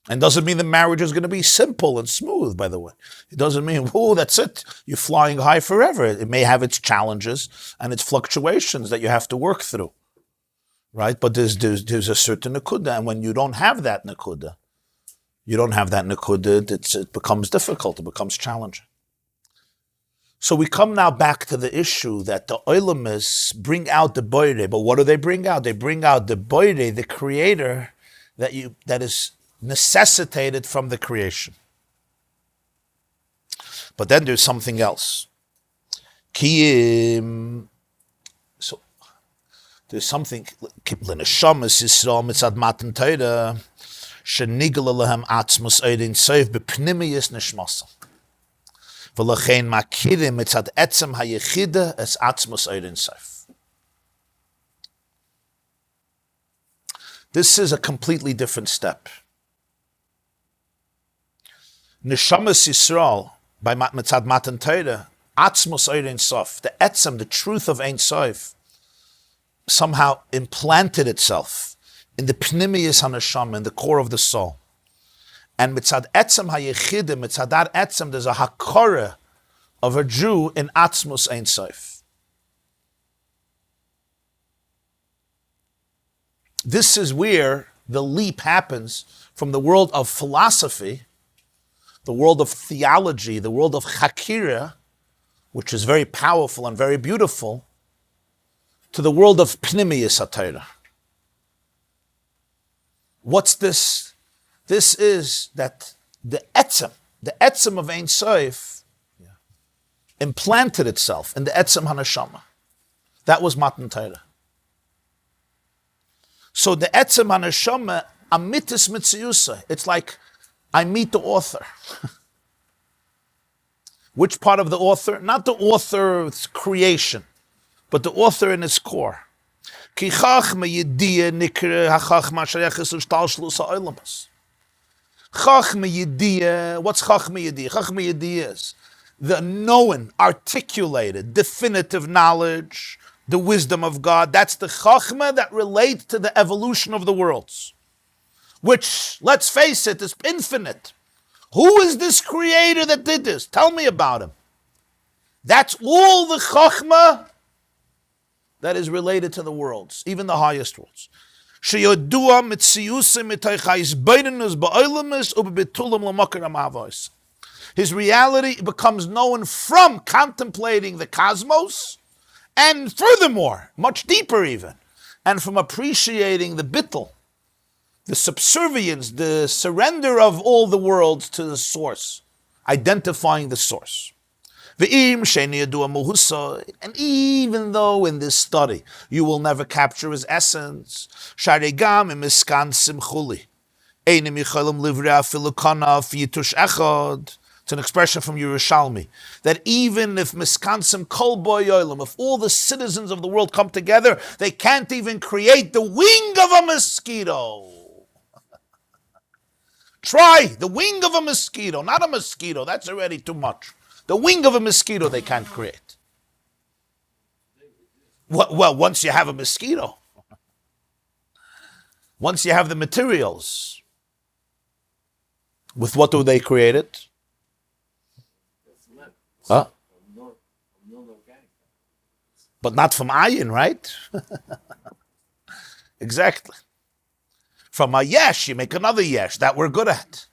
And doesn't mean the marriage is going to be simple and smooth, by the way. It doesn't mean, that's it. You're flying high forever. It may have its challenges and its fluctuations that you have to work through, right? But there's a certain nekuda, and when you don't have that nekuda, it becomes difficult, it becomes challenging. So we come now back to the issue that the Oilamists bring out the Boire, but what do they bring out? They bring out the Boire, the creator, that is necessitated from the creation. But then there's something else. So there's something, L'neshamas Yisrael mitzad matan Torah, שנגלה להם עצמוס עדין סוף בפנימיות נשמתם. ולכן מכירים מצד עצם היחידה את עצמוס עדין סוף. This is a completely different step. Neshamas Yisrael, by mitzad matan Torah, עצמוס עדין סוף, the etzem, the truth of Ein Sof, somehow implanted itself in the pnimiyus haneshama, in the core of the soul. And mitzad etzem hayechidim, mitzad that etzem, there's a hakora of a Jew in atzmus ein sof. This is where the leap happens from the world of philosophy, the world of theology, the world of chakira, which is very powerful and very beautiful, to the world of pnimiyus hatayra. What's this? This is that the etzem of Ein Sof, implanted itself in the etzem haneshama. That was Matan Torah. So the etzem haneshama amitis mitziyusa. It's like I meet the author. Which part of the author? Not the author's creation, but the author in its core. Ki chachma yediyah nikre ha-chachma shayeches u'shtalshlus ha'olamas. Chachma yediyah, what's chachma yediyah? Chachma yediyah is the known, articulated, definitive knowledge, the wisdom of God. That's the chachma that relates to the evolution of the worlds, which, let's face it, is infinite. Who is this creator that did this? Tell me about him. That's all the chachma that is related to the worlds, even the highest worlds. His reality becomes known from contemplating the cosmos, and furthermore, much deeper even, and from appreciating the bittul, the subservience, the surrender of all the worlds to the source, identifying the source. And even though in this study you will never capture his essence, it's an expression from Yerushalmi, that even if miskansim kol boyolim, if all the citizens of the world come together, they can't even create the wing of a mosquito. Try the wing of a mosquito, not a mosquito, that's already too much. The wing of a mosquito they can't create. Well, once you have a mosquito, once you have the materials, with what do they create it? Huh? But not from ayin, right? Exactly. From a yesh, you make another yesh, that we're good at.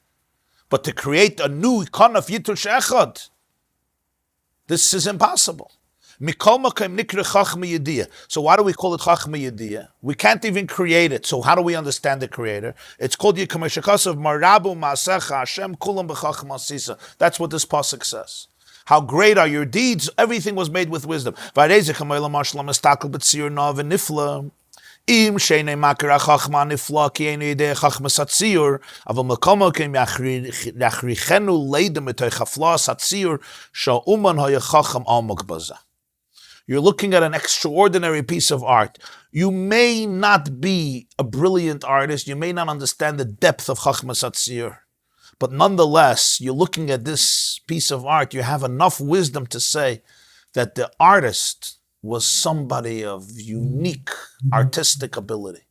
But to create a new kanaf yitush echad, this is impossible. So why do we call it Chachma Yediyah? We can't even create it. So how do we understand the Creator? It's called Yekhameshakasav Marabu Masecha Hashem Kulam B'Chachma Sisa. That's what this pasuk says. How great are your deeds? Everything was made with wisdom. Im sheinei makar chachma nifla ki einu yidei chachma satziyur aval makomo kem yachrichenu leidem etoy chafla satziyur sho uman hoya chacham almok baza. You're looking at an extraordinary piece of art. You may not be a brilliant artist. You may not understand the depth of chachma satziyur. But nonetheless, you're looking at this piece of art. You have enough wisdom to say that the artist was somebody of unique artistic ability.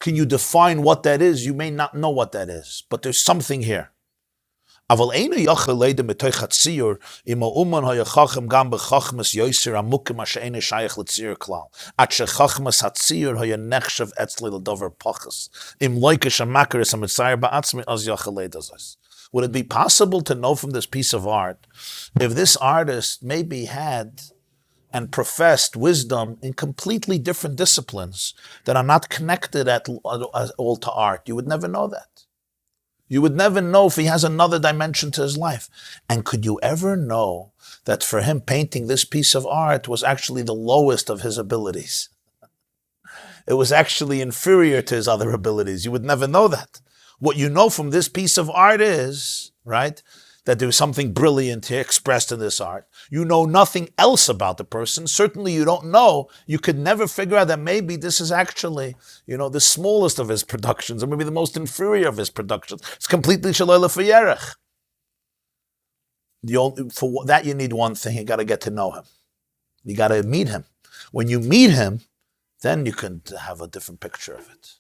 Can you define what that is? You may not know what that is, but there's something here. Aval einu yachal leidem b'toy chatziyur ima uman hayachachem gam b'chachmas yoyser amukim ashe einu shayach l'tziyur klal at shechachmas hatziyur hayanechshav etzli l'dover pachas im loikesh amakaris hamitzayir ba'atzmi az yachal leidazos. Would it be possible to know from this piece of art if this artist maybe had and professed wisdom in completely different disciplines that are not connected at all to art? You would never know that. You would never know if he has another dimension to his life. And could you ever know that for him painting this piece of art was actually the lowest of his abilities? It was actually inferior to his other abilities. You would never know that. What you know from this piece of art is, right, that there was something brilliant here expressed in this art. You know nothing else about the person. Certainly you don't know. You could never figure out that maybe this is actually, the smallest of his productions, or maybe the most inferior of his productions. It's completely shalala fayerech. For that you need one thing. You got to get to know him. You got to meet him. When you meet him, then you can have a different picture of it.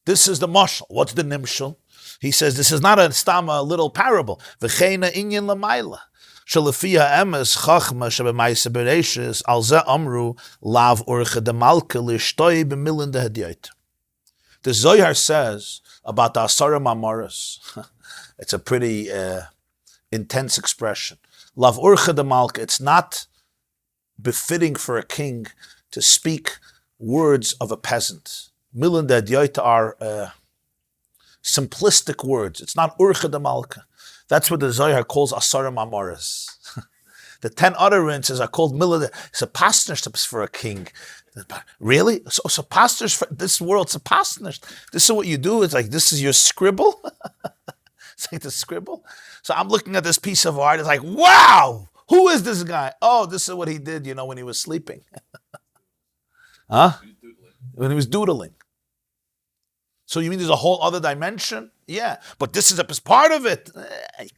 This is the mashal. What's the nimshal? He says this is not a little parable. V'cheina inyan lamayla. Shalafia emes chachma shebemaisa bereishis alze amru lav urcha demalka lishtoi b'milan dehediyot. The Zohar says about the Asara Maamaras. It's a pretty intense expression. Lav urcha demalka. It's not befitting for a king to speak words of a peasant. Milan dehediyot are simplistic words. It's not urcha de malka. That's what the Zohar calls asara mamaras. The 10 utterances are called milah. It's a pastorship for a king. Really? So pastors for this world, it's a pastorship. This is what you do. It's like, this is your scribble. It's like the scribble. So I'm looking at this piece of art. It's like, wow, who is this guy? Oh, this is what he did, when he was sleeping. Huh? When he was doodling. So you mean there's a whole other dimension? Yeah, but this is a part of it.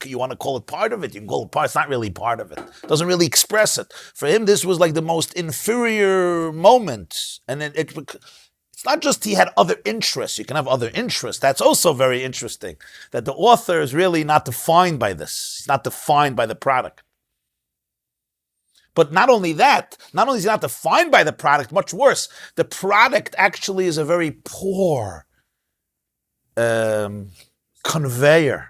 You want to call it part of it? You can call it part. It's not really part of it. It doesn't really express it. For him, this was like the most inferior moment. And it's not just he had other interests. You can have other interests. That's also very interesting. That the author is really not defined by this. He's not defined by the product. But not only that, not only is he not defined by the product, much worse, the product actually is a very poor conveyor,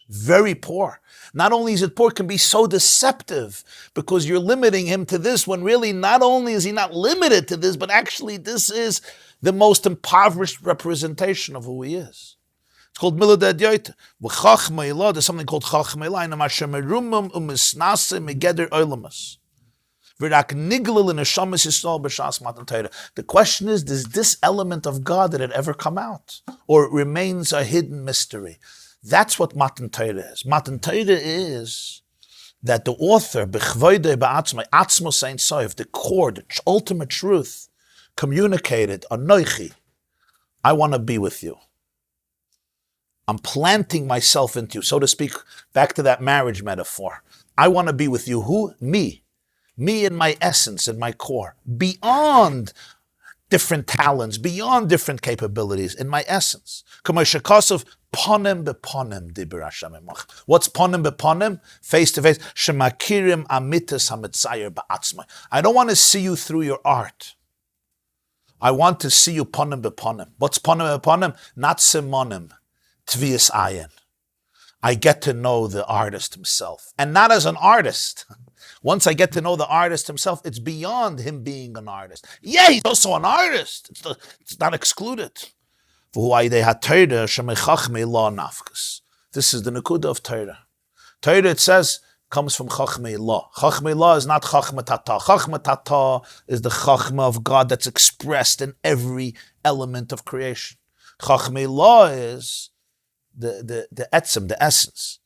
very poor. Not only is it poor, it can be so deceptive because you're limiting him to this when really not only is he not limited to this, but actually this is the most impoverished representation of who he is. It's called Milad Adyoit. There's something called Chachmeilah. The question is, does this element of God, did it ever come out? Or it remains a hidden mystery? That's what Matan Torah is. Matan Torah is that the author, the core, the ultimate truth, communicated, Anoichi, I want to be with you. I'm planting myself into you, so to speak, back to that marriage metaphor. I want to be with you. Who? Me. Me in my essence, in my core, beyond different talents, beyond different capabilities, in my essence. What's ponim beponim? Face to face. Shemakirim amitas hametzayer ba'atzmai. I don't want to see you through your art. I want to see you ponim beponim. What's ponim beponim? Not simonim. Tvias ayin. I get to know the artist himself, and not as an artist. Once I get to know the artist himself, it's beyond him being an artist. Yeah, he's also an artist. It's not excluded. This is the nekuda of Torah. Torah, it says, comes from Chachmei Law. Chachmei Law is not Chachma Tata. Chachma Tata is the Chachma of God that's expressed in every element of creation. Chachmei Law is the etzem, the essence.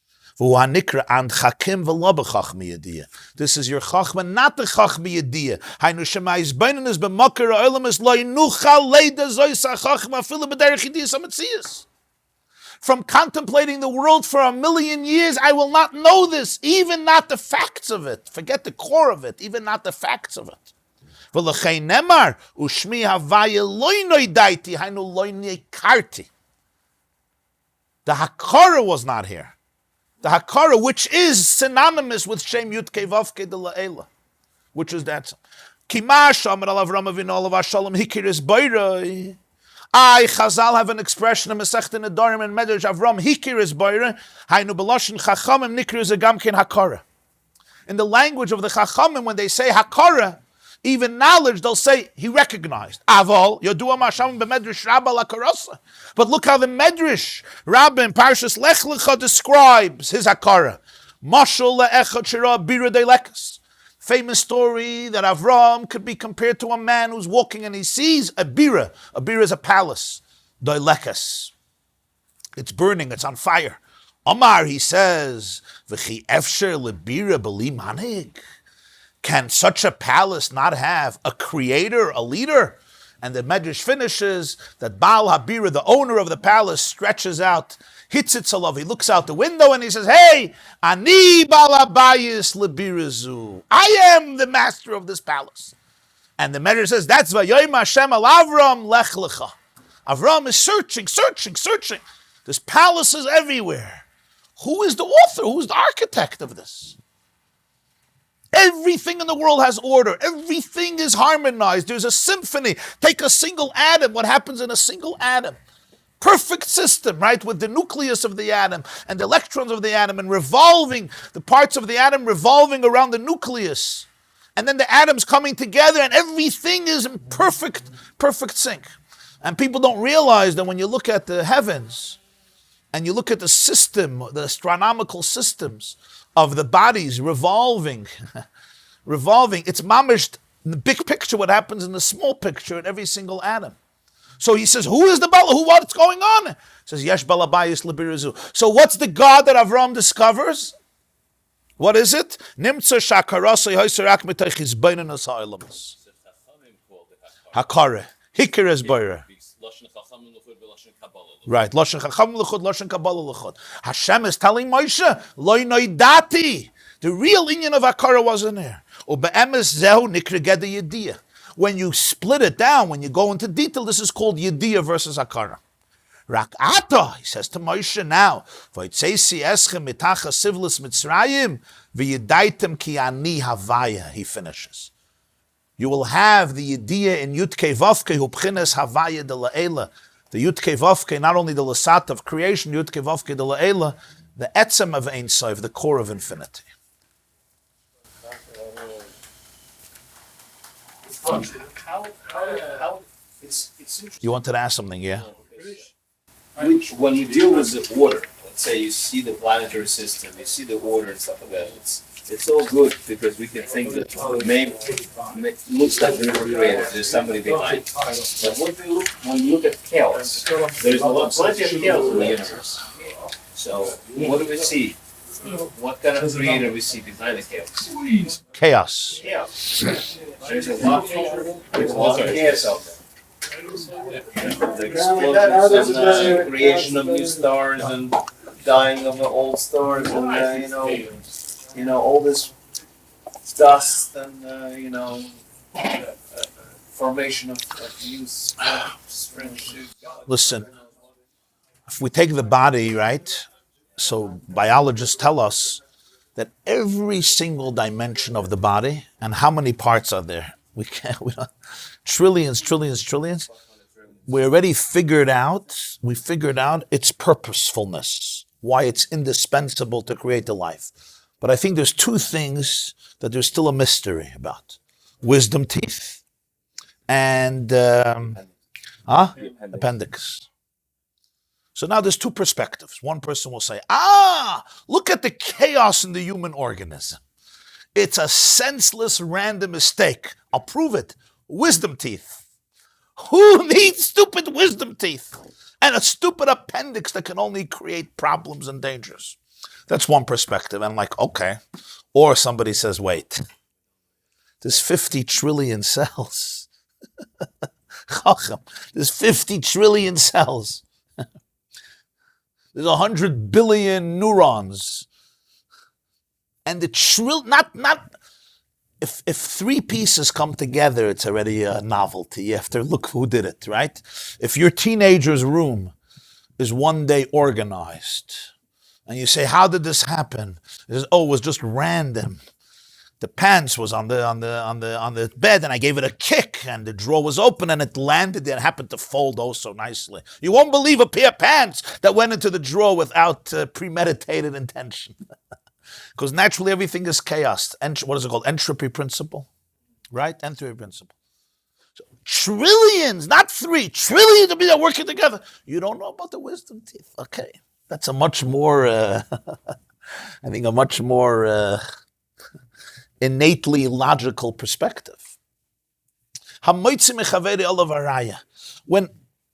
This is your chachma, not the chachma yediyah. From contemplating the world for 1,000,000 years, I will not know this, even not the facts of it. Forget the core of it, even not the facts of it. The hakara was not here. The hakara, which is synonymous with Shem Yud Kevavke de La'ela, which is that. Chazal have an expression in Masechta Nedarim and Medrash Avram Hikir is Boira, Hainu Beloshin Chachamim Nikir is a Gamkin Hakara. In the language of the Chachamim, when they say Hakara, even knowledge, they'll say he recognized. Aval Yodua Masham b'Medrash Rabba Lakarasa. But look how the Medrash Rabbi in Parshas Lech Lecha describes his Hakara. Mashal le'echad shira bira deilekas. Famous story that Avram could be compared to a man who's walking and he sees a bira. A bira is a palace. Deilekas. It's burning. It's on fire. Omar, he says, v'chi efsher lebira b'li manig. Can such a palace not have a creator, a leader? And the Medrash finishes that Baal Habira, the owner of the palace, stretches out, hits it salav. He looks out the window and he says, hey, Ani Baal Habayis lebirazu. I am the master of this palace. And the Medrash says, that's Vayoyim Hashem al Avram lech lecha. Avram is searching. There's palaces everywhere. Who is the author? Who's the architect of this? Everything in the world has order. Everything is harmonized. There's a symphony. Take a single atom. What happens in a single atom? Perfect system, right? With the nucleus of the atom and the electrons of the atom and revolving, the parts of the atom revolving around the nucleus. And then the atoms coming together and everything is in perfect sync. And people don't realize that when you look at the heavens and you look at the system, the astronomical systems, of the bodies revolving, it's mamished in the big picture, what happens in the small picture in every single atom. So he says, who is the Bala? What's going on? He says, Yesh Balabayis Libirazu. So what's the God that Avram discovers? What is it? Nimtza Shakarasa Yhoisarak Mitoich Hizbaininus Ha'olamus. Hakare. Hikeres Boire. Right. Loshen Chacham L'chud, Loshen Kabbalah L'chud. Hashem is telling Moshe, Loi Noidati. The real union of Hakara wasn't there. Ube'emes Zehu Nikre Geda Yediyah. When you split it down, when you go into detail, this is called Yediyah versus Hakara. Rak Ata, he says to Moshe now, V'yitzeisi eschem mitacha sivlis Mitzrayim, v'yedaitem ki ani havaya, he finishes. You will have the Yediyah in Yudke Vavke, hu b'chines havaya de la'ela. The Yudke Vavke, not only the Lasat of creation, Yudke Vavke de la'ela, the etzem of Ein Sof, the core of infinity. You wanted to ask something, yeah? When you deal with the order, let's say you see the planetary system, you see the order and stuff like that, it's all good because we can think that maybe it looks like there is a creator, there's somebody behind. But when you look at chaos, there's plenty of chaos in the universe. So what do we see? What kind of creator we see behind the chaos? Chaos. There's a lot of chaos out there. The explosions and creation of new stars and dying of the old stars and all this dust and formation of new springs. Listen, if we take the body, right? So biologists tell us that every single dimension of the body, and how many parts are there? We don't, trillions. We already figured out its purposefulness, why it's indispensable to create the life. But I think there's two things that there's still a mystery about. Wisdom teeth and appendix. So now there's two perspectives. One person will say, look at the chaos in the human organism. It's a senseless random mistake. I'll prove it. Wisdom teeth. Who needs stupid wisdom teeth? And a stupid appendix that can only create problems and dangers. That's one perspective. And I'm like, okay. Or somebody says, wait, there's 50 trillion cells. There's 50 trillion cells. There's 100 billion neurons. And the if three pieces come together, it's already a novelty. You have to look who did it, right? If your teenager's room is one day organized, and you say, how did this happen? It says, it was just random. The pants was on the bed, and I gave it a kick, and the drawer was open, and it landed there and happened to fold so nicely. You won't believe a pair of pants that went into the drawer without premeditated intention. Because naturally everything is chaos. What is it called? Entropy principle. Right? Entropy principle. So, trillions, not 3, trillions of people are working together. You don't know about the wisdom teeth. Okay. That's a much more, I think a much more innately logical perspective. When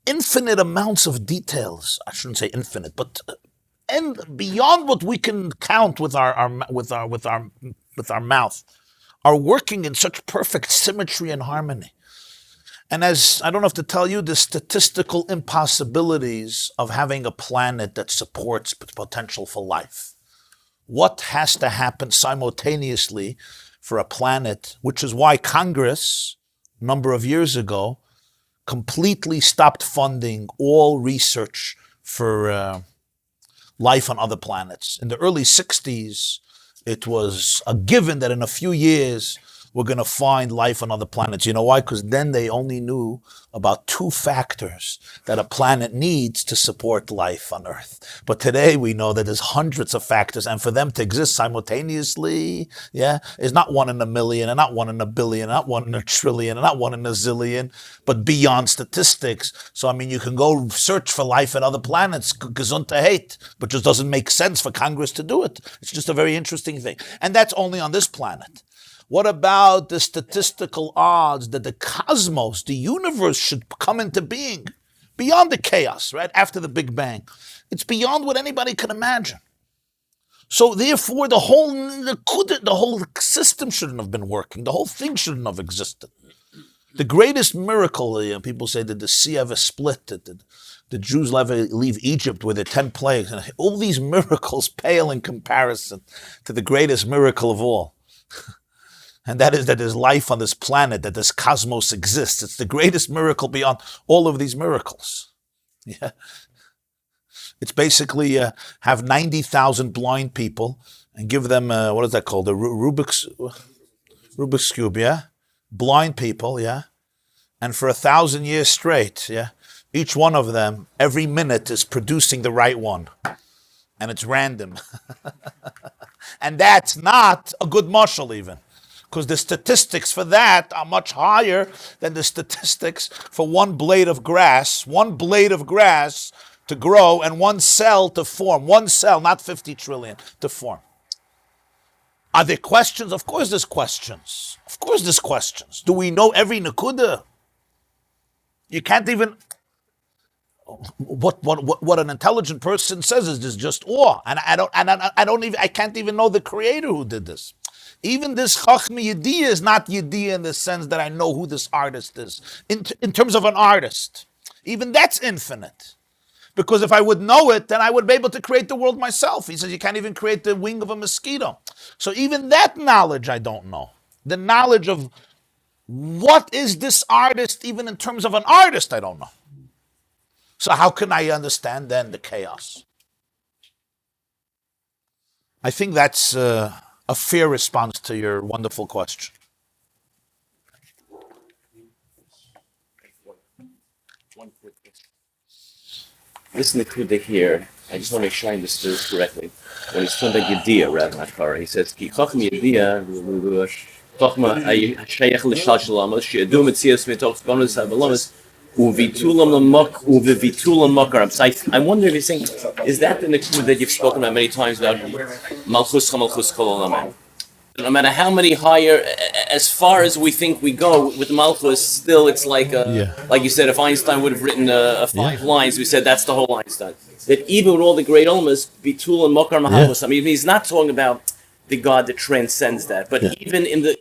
infinite amounts of details, I shouldn't say infinite, but and beyond what we can count with our mouth, are working in such perfect symmetry and harmony. And as I don't have to tell you, the statistical impossibilities of having a planet that supports potential for life. What has to happen simultaneously for a planet, which is why Congress, a number of years ago, completely stopped funding all research for life on other planets. In the early 60s, it was a given that in a few years, we're going to find life on other planets. You know why? Because then they only knew about 2 factors that a planet needs to support life on Earth. But today we know that there's hundreds of factors, and for them to exist simultaneously, is not 1 in a million, and not 1 in a billion, and not 1 in a trillion, and not 1 in a zillion, but beyond statistics. So, I mean, you can go search for life at other planets, gesundheit, but just doesn't make sense for Congress to do it. It's just a very interesting thing. And that's only on this planet. What about the statistical odds that the cosmos, the universe, should come into being beyond the chaos, right, after the Big Bang? It's beyond what anybody can imagine. So therefore, the whole system shouldn't have been working. The whole thing shouldn't have existed. The greatest miracle, people say that the sea ever split, that the Jews ever leave Egypt with their 10 plagues. And all these miracles pale in comparison to the greatest miracle of all. And that is that there's life on this planet, that this cosmos exists. It's the greatest miracle beyond all of these miracles. Yeah. It's basically have 90,000 blind people and give them, what is that called? The Rubik's Cube, yeah? Blind people, yeah? And for 1,000 years straight, yeah? Each one of them, every minute, is producing the right one. And it's random. And that's not a good mashal even. Because the statistics for that are much higher than the statistics for one blade of grass to grow and one cell to form. One cell, not 50 trillion, to form. Are there questions? Of course there's questions. Of course there's questions. Do we know every nakuda? You can't even... What an intelligent person says is just awe. And I can't even know the creator who did this. Even this Chachmi Yediyah is not Yediyah in the sense that I know who this artist is. In terms of an artist. Even that's infinite. Because if I would know it, then I would be able to create the world myself. He says you can't even create the wing of a mosquito. So even that knowledge I don't know. The knowledge of what is this artist, even in terms of an artist, I don't know. So how can I understand then the chaos? I think that's a fair response to your wonderful question. This Nakuda here, I just want to make sure I understood this correctly. When he's talking about Yediyah, Rabbi Makara, he says, Ki Chacham Yediyah, Chachma Shayach L'Shal Shalamas, She'adu Metzias Metoch Bonus HaBalamas, Uvitulam Makar. So I wonder if you're saying, is that the Nakuda that you've spoken about many times about Malchus Kol Olam? No matter how many higher, as far as we think we go with Malchus, still it's like, like you said, if Einstein would have written 5 lines, we said that's the whole Einstein. That even with all the great Olmas, Bitul and Makar Mahavos, I mean, he's not talking about the God that transcends that, but even in the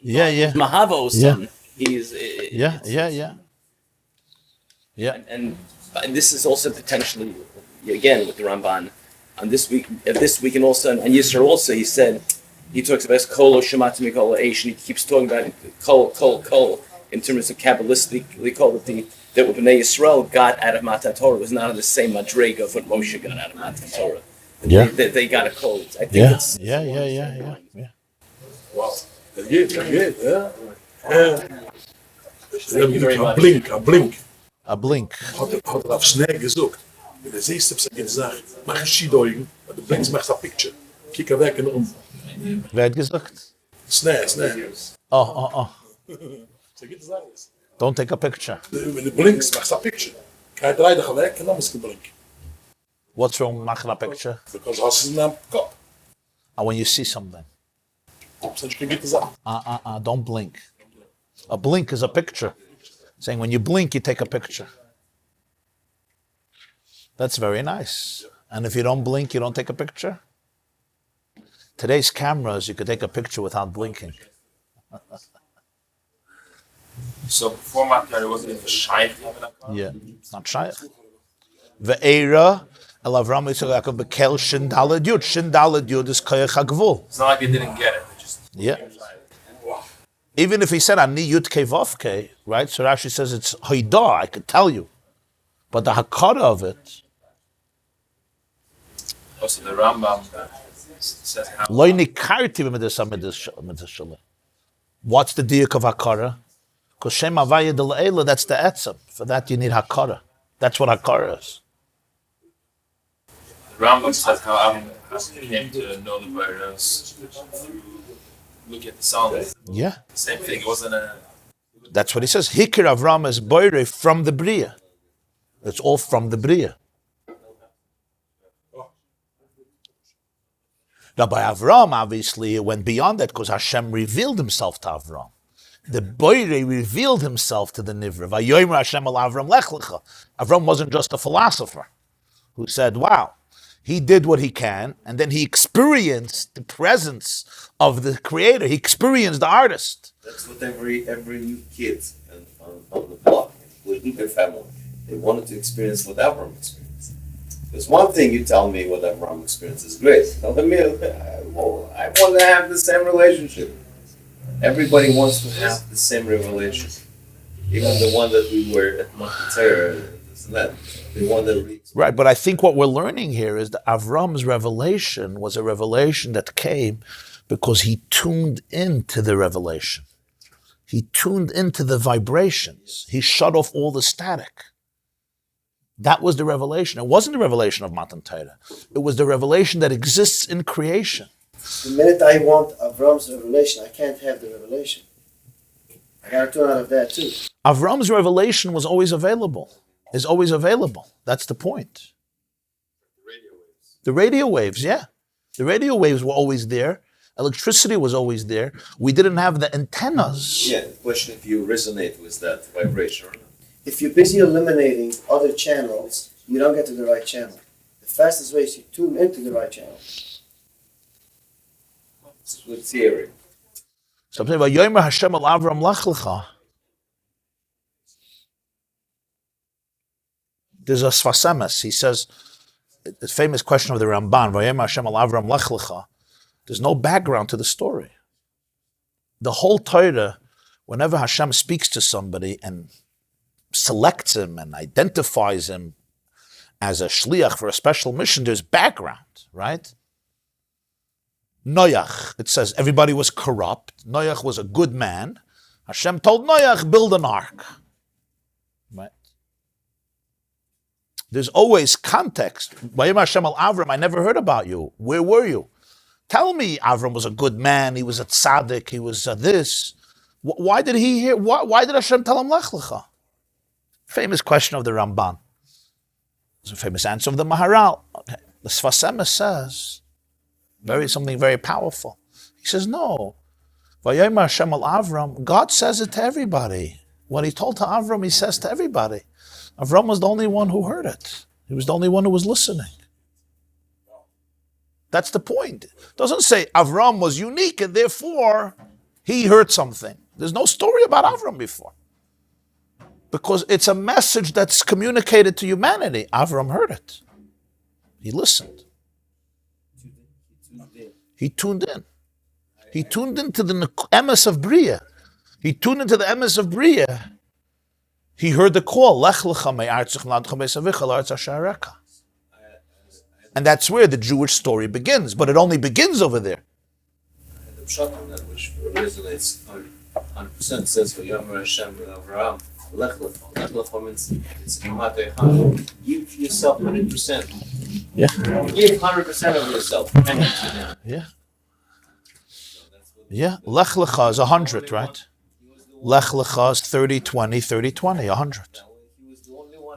Mahavos, he's... And this is also potentially, again, with the Ramban, on this week and also, and Yisro also, he talks about Kol Shemati Mikol Eish, and he keeps talking about Kol, in terms of Kabbalistically called it that what Bnei Yisrael got out of Matan Torah was not on the same madrega of what Moshe got out of Matan Torah. They got a Kol. I think it's... Wow. Thank you very much. A blink. Had auf snel gesucht. Der siehst du gesagt, mach ich doigen, aber du bringst machst a picture. Kick weg und Wer hat gesagt? Snel. Oh. So geht es alles. Don't take a picture. Wenn du blinkst, machst a picture. Kein drei dich weg und dann musst du blink. What's wrong with making a picture? Because hast du einen Kopf. And when you see something. So ich geht es an. Don't blink. A blink is a picture. Saying when you blink, you take a picture. That's very nice. And if you don't blink, you don't take a picture? Today's cameras, you could take a picture without blinking. So before Matar, it wasn't even Shaykh having a car? Yeah, it's not Shaykh. Ve'era, El Avram Yitzchak Yaakov Bekel Shin Daled Yud. Shin Daled Yud is Koyach HaGvul. It's not like they didn't get it. They just... Yeah. Even if he said Ani Yud Kei Vav Kei, right? So Rashi says it's Haidah, I could tell you. But the Hakara of it... Also the Rambam says how... Lo nikarti b'midas. What's the diuk of Hakara? Because Shem Havaya Del Eila, that's the etzem. For that you need Hakara. That's what Hakara is. The Rambam says how Aaron came to know the Bairos through looking at the songs. Yeah. Same thing, it wasn't a... That's what he says. Hikir Avram is Boire from the Bria. It's all from the Bria. Rabbi Avram, obviously, it went beyond that because Hashem revealed himself to Avram. The Boire revealed himself to the Nivra. Vayomer Hashem al Avram lech lecha. Avram wasn't just a philosopher who said, wow, he did what he can, and then he experienced the presence of the creator. He experienced the artist. That's what every new kid on the block, including their family, they wanted to experience what Avram experienced. There's one thing you tell me what Avram experienced is great. I want to have the same relationship. Everybody wants to have the same revelation. Even the one that we were at Monsey, this and that. The one that right, but I think what we're learning here is that Avram's revelation was a revelation that came because he tuned into the revelation. He tuned into the vibrations. He shut off all the static. That was the revelation. It wasn't the revelation of Matan Torah. It was the revelation that exists in creation. The minute I want Avram's revelation, I can't have the revelation. I got to turn out of that too. Avram's revelation was always available. Is always available. That's the point. The radio waves, yeah. The radio waves were always there. Electricity was always there. We didn't have the antennas. Yeah, the question if you resonate with that vibration or not. If you're busy eliminating other channels, you don't get to the right channel. The fastest way is to tune into the right channel. It's a good theory. So I'm saying, Vayomer Hashem al Avram lech lecha. There's a Sfasemes. He says, the famous question of the Ramban, Vayomer Hashem al Avram lech lecha. There's no background to the story. The whole Torah, whenever Hashem speaks to somebody and selects him and identifies him as a shliach for a special mission, there's background, right? Noach, it says everybody was corrupt. Noach was a good man. Hashem told Noach, build an ark. Right? There's always context. Vayomer Hashem al Avram, I never heard about you. Where were you? Tell me Avram was a good man, he was a tzaddik, he was this. Why did he hear? Why did Hashem tell him lech lecha? Famous question of the Ramban. There's a famous answer of the Maharal. Okay. The Sfasemes says something very powerful. He says, no. Vayomer Hashem al Avram, God says it to everybody. What he told to Avram, he says to everybody. Avram was the only one who heard it. He was the only one who was listening. That's the point. It doesn't say Avram was unique and therefore he heard something. There's no story about Avram before. Because it's a message that's communicated to humanity. Avram heard it. He listened. He tuned in. He tuned into the emes of Bria. He tuned into the emes of Bria. He heard the call. Lech lecha me'artzich nadcha me'savicha la'artz ashareka. And that's where the Jewish story begins. But it only begins over there. The pshat on that, which resonates 100%, says Vayomer Hashem Avraham. Lech lecha. Lech lecha means it's imatei. Give yourself 100%. Yeah. Give 100% of yourself. Yeah. Yeah. Lech lecha is 100, right? Lech lecha is 30, 20, 30, 20, 100.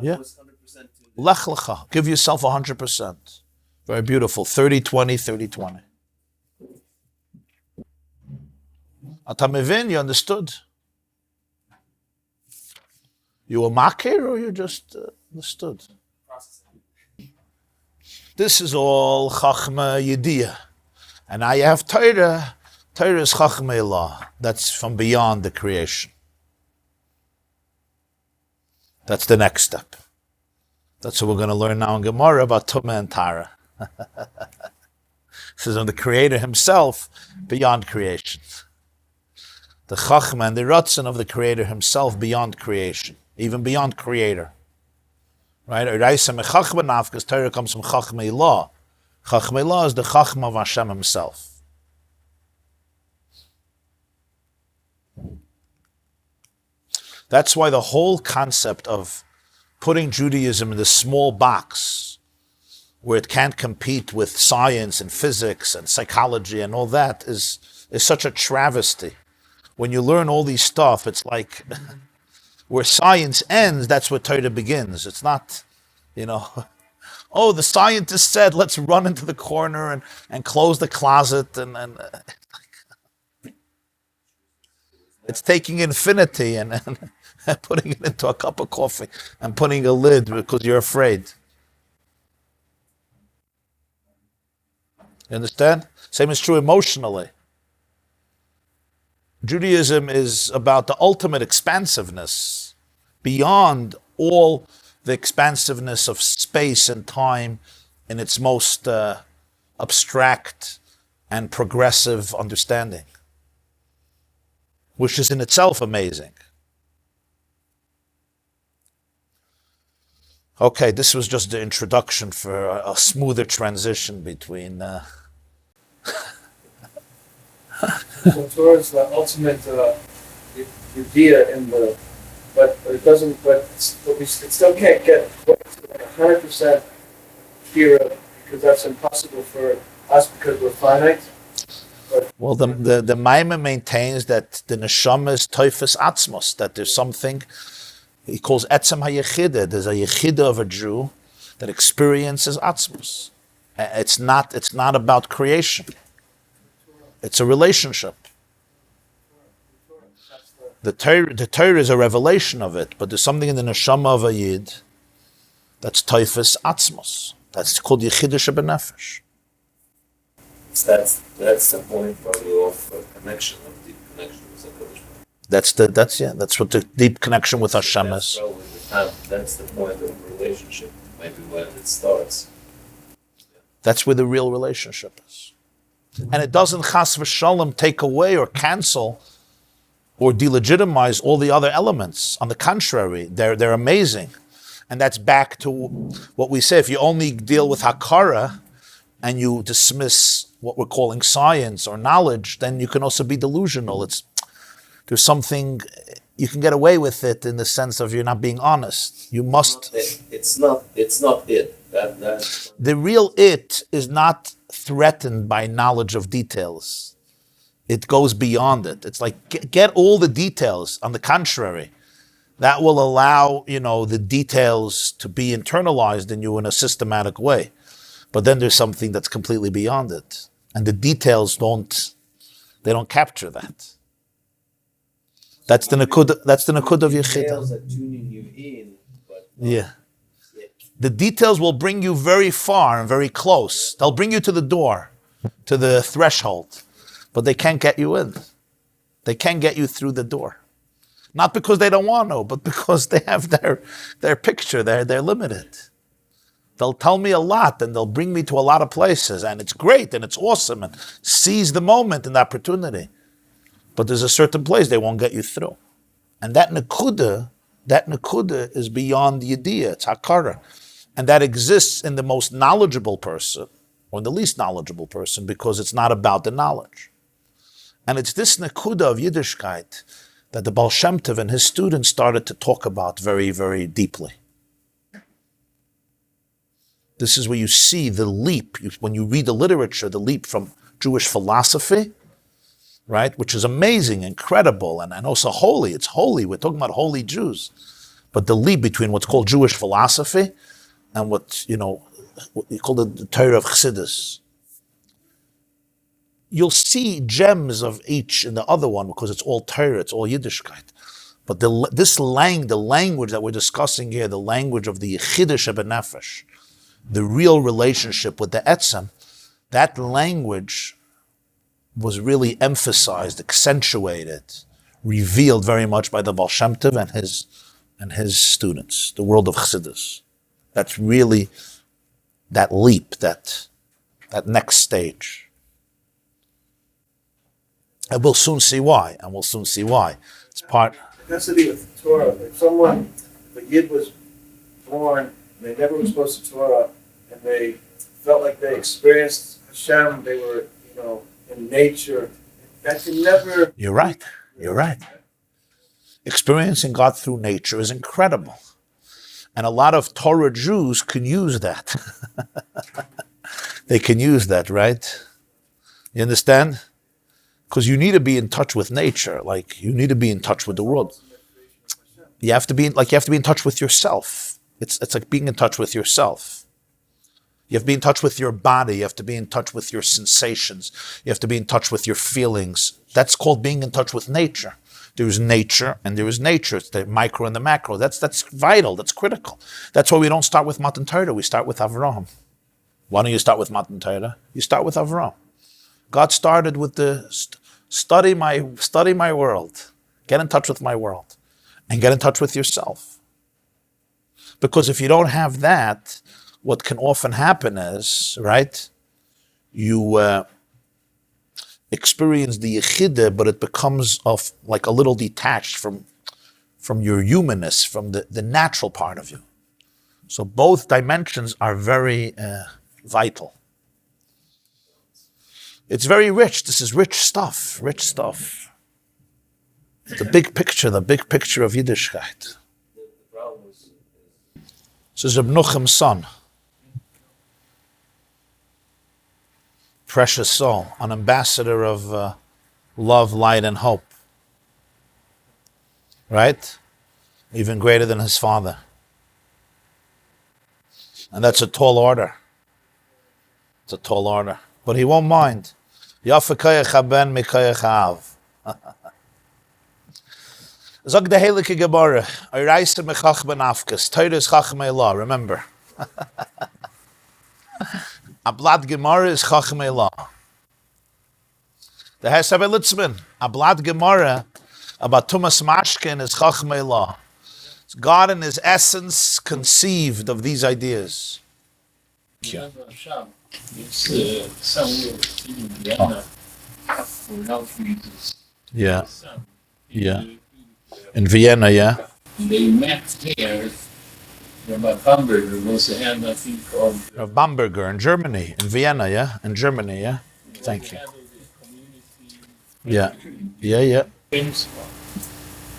Yeah. Lech lecha. Give yourself 100%. Very beautiful. 30, 20, 30, 20. Atamivin, you understood? You were makir or you just understood? This is all Chachma Yediyah. And now you have Torah. Torah is Chachma Elah. That's from beyond the creation. That's the next step. That's what we're going to learn now in Gemara about Tumah and Tara. This is on the Creator Himself beyond creation. The Chachma and the Ratzon of the Creator Himself beyond creation, even beyond Creator. Right? Eisa mechachma naf, because Torah comes from Chachma Elah. Chachma Elah is the Chachma of Hashem Himself. That's why the whole concept of putting Judaism in this small box where it can't compete with science and physics and psychology and all that is such a travesty. When you learn all these stuff, it's like where science ends, that's where Torah begins. It's not, Oh, the scientist said, let's run into the corner and close the closet. And it's taking infinity and putting it into a cup of coffee and putting a lid because you're afraid. You understand? Same is true emotionally. Judaism is about the ultimate expansiveness, beyond all the expansiveness of space and time in its most abstract and progressive understanding, which is in itself amazing. Okay, this was just the introduction for a smoother transition between... So towards the ultimate idea in the, but it doesn't, but we still can't get 100% pure because that's impossible for us because we're finite. Well, the Maamar maintains that the neshama is toifus atzmos, that there's something he calls etzem hayechida. There's a yechida of a Jew that experiences atzmos. It's not about creation. It's a relationship. The Torah is a revelation of it, but there's something in the neshama of a yid that's toifus atzmos. That's called yechidah shebenefesh. That's the point probably of connection, of deep connection with HaKadosh. That's what the deep connection with Hashem is. That's the point of relationship, maybe when it starts. That's where the real relationship is. And it doesn't chas v'shalom take away or cancel or delegitimize all the other elements. On the contrary, they're amazing. And that's back to what we say. If you only deal with hakara and you dismiss what we're calling science or knowledge, then you can also be delusional. There's something, you can get away with it in the sense of you're not being honest. You must... It's not it. The real it is not threatened by knowledge of details. It goes beyond it. It's like, get all the details. On the contrary, that will allow, the details to be internalized in you in a systematic way. But then there's something that's completely beyond it. And the details don't capture that. That's the nakud of Yechidah. Yeah. The details will bring you very far and very close. They'll bring you to the door, to the threshold, but they can't get you in. They can't get you through the door. Not because they don't want to, but because they have their picture, they're limited. They'll tell me a lot and they'll bring me to a lot of places and it's great and it's awesome and seize the moment and the opportunity. But there's a certain place they won't get you through. And that nakuda is beyond the idea, it's hakara. And that exists in the most knowledgeable person or in the least knowledgeable person because it's not about the knowledge. And it's this nakuda of Yiddishkeit that the Baal Shem Tov and his students started to talk about very, very deeply. This is where you see the leap, when you read the literature, the leap from Jewish philosophy, right, which is amazing, incredible, and also holy. It's holy. We're talking about holy Jews. But the leap between what's called Jewish philosophy and what you call the Torah of Chassidus. You'll see gems of each in the other one because it's all Torah, it's all Yiddishkeit. But the language that we're discussing here, the language of the Yechidah shebenefesh, the real relationship with the Etzem, that language was really emphasized, accentuated, revealed very much by the Baal Shem Tov and his students, the world of Chassidus. That's really that leap, that next stage. And we'll soon see why. It's part... It has to be with Torah. If the Yid was born, and they never were exposed to Torah, and they felt like they experienced Hashem, they were, in nature, that can never... You're right. Experiencing God through nature is incredible. And a lot of Torah Jews can use that. They can use that, right? You understand? Because you need to be in touch with nature, like you need to be in touch with the world. You have to be in touch with yourself. It's like being in touch with yourself. You have to be in touch with your body. You have to be in touch with your sensations. You have to be in touch with your feelings. That's called being in touch with nature. There is nature and there is nature. It's the micro and the macro. That's vital. That's critical. That's why we don't start with Matan Torah. We start with Avraham. Why don't you start with Matan Torah? You start with Avraham. God started with the study my world. Get in touch with my world. And get in touch with yourself. Because if you don't have that, what can often happen is, right, you experience the Yechida, but it becomes of like a little detached from your humanness, from the natural part of you. So both dimensions are very vital. It's very rich. This is rich stuff. The big picture of Yiddishkeit. This is Reb Nuchem's son. Precious soul, an ambassador of love, light, and hope. Right? Even greater than his father. And that's a tall order. It's a tall order. But he won't mind. Yafakayach haben mikayach ha'av. Zog the Heilige Gemara, Eisa mechach benafkas, Torah is chachmei law, remember. A blad Gemara is chachmei law. The Hesab Litzman, a blad Gemara about Tumas Mashkin is chachmei law. God in his essence conceived of these ideas. It's somewhere in Vienna for health reasons. Yeah. In Vienna, yeah. They met there. Rabbi Bamberger was the hand, I think, of Bamberger in Germany, in Vienna, yeah? In Germany, yeah? Thank you. Yeah.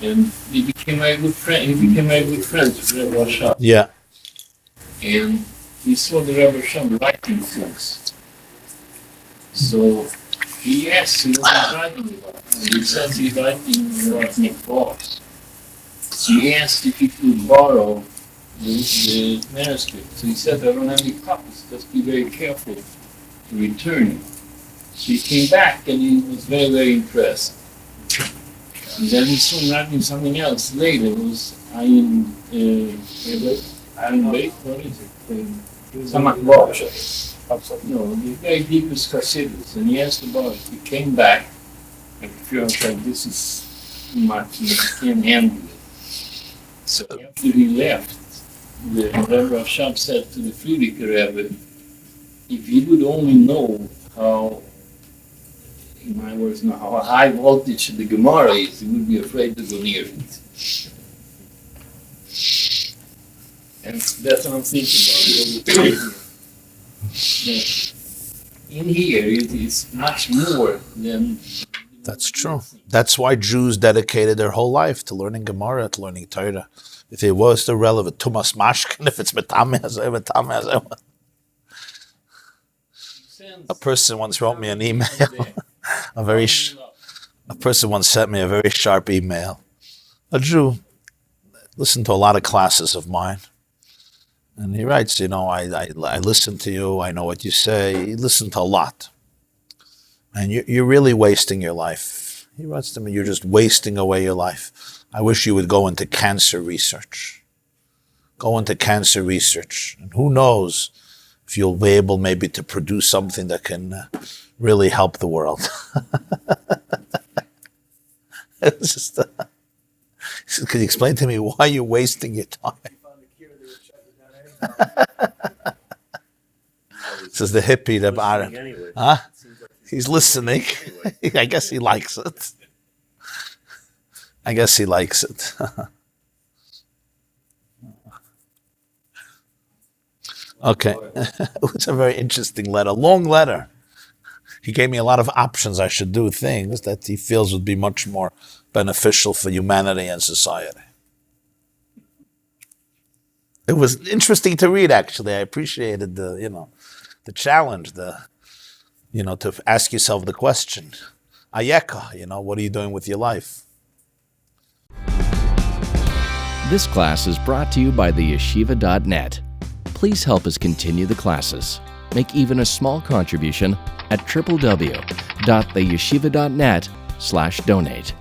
And he became very good friend. He became very good friends with Rabbi Sham. Yeah. And he saw the Rabbi Sham writing things. So he asked him what he's writing about. And he says he's writing about books. So he asked if he could borrow the manuscript. So he said, I don't have any copies. Just be very careful to return it. So he came back and he was very, very impressed. And then he saw him writing something else later. It was Iron Bait, what is it? No, the very deepest Chassidus. And he asked about it. He came back and felt like this is too much and he can't handle it. So after he left, the Rebbe Shab said to the Frierdiker Rebbe, if he would only know how, in my words now, how high voltage the Gemara is, he would be afraid to go near it. And that's what I'm thinking about. In here, it is much more than... That's true. That's why Jews dedicated their whole life to learning Gemara, to learning Torah. If it was still relevant, Tumas Mashkin, if it's Metameh. A person once wrote me an email. A person once sent me a very sharp email. A Jew listened to a lot of classes of mine. And he writes, I listen to you, I know what you say. He listened to a lot. And you're really wasting your life. He writes to me, you're just wasting away your life. I wish you would go into cancer research. Go into cancer research. And who knows if you'll be able maybe to produce something that can really help the world. It's just, he said, could you explain to me why you're wasting your time? This is the hippie, the Baron. Huh? He's listening. I guess he likes it. Okay. It's a very interesting letter. Long letter. He gave me a lot of options. I should do things that he feels would be much more beneficial for humanity and society. It was interesting to read, actually. I appreciated the challenge, to ask yourself the question, Ayeka, what are you doing with your life? This class is brought to you by theyeshiva.net. Please help us continue the classes. Make even a small contribution at www.theyeshiva.net/donate.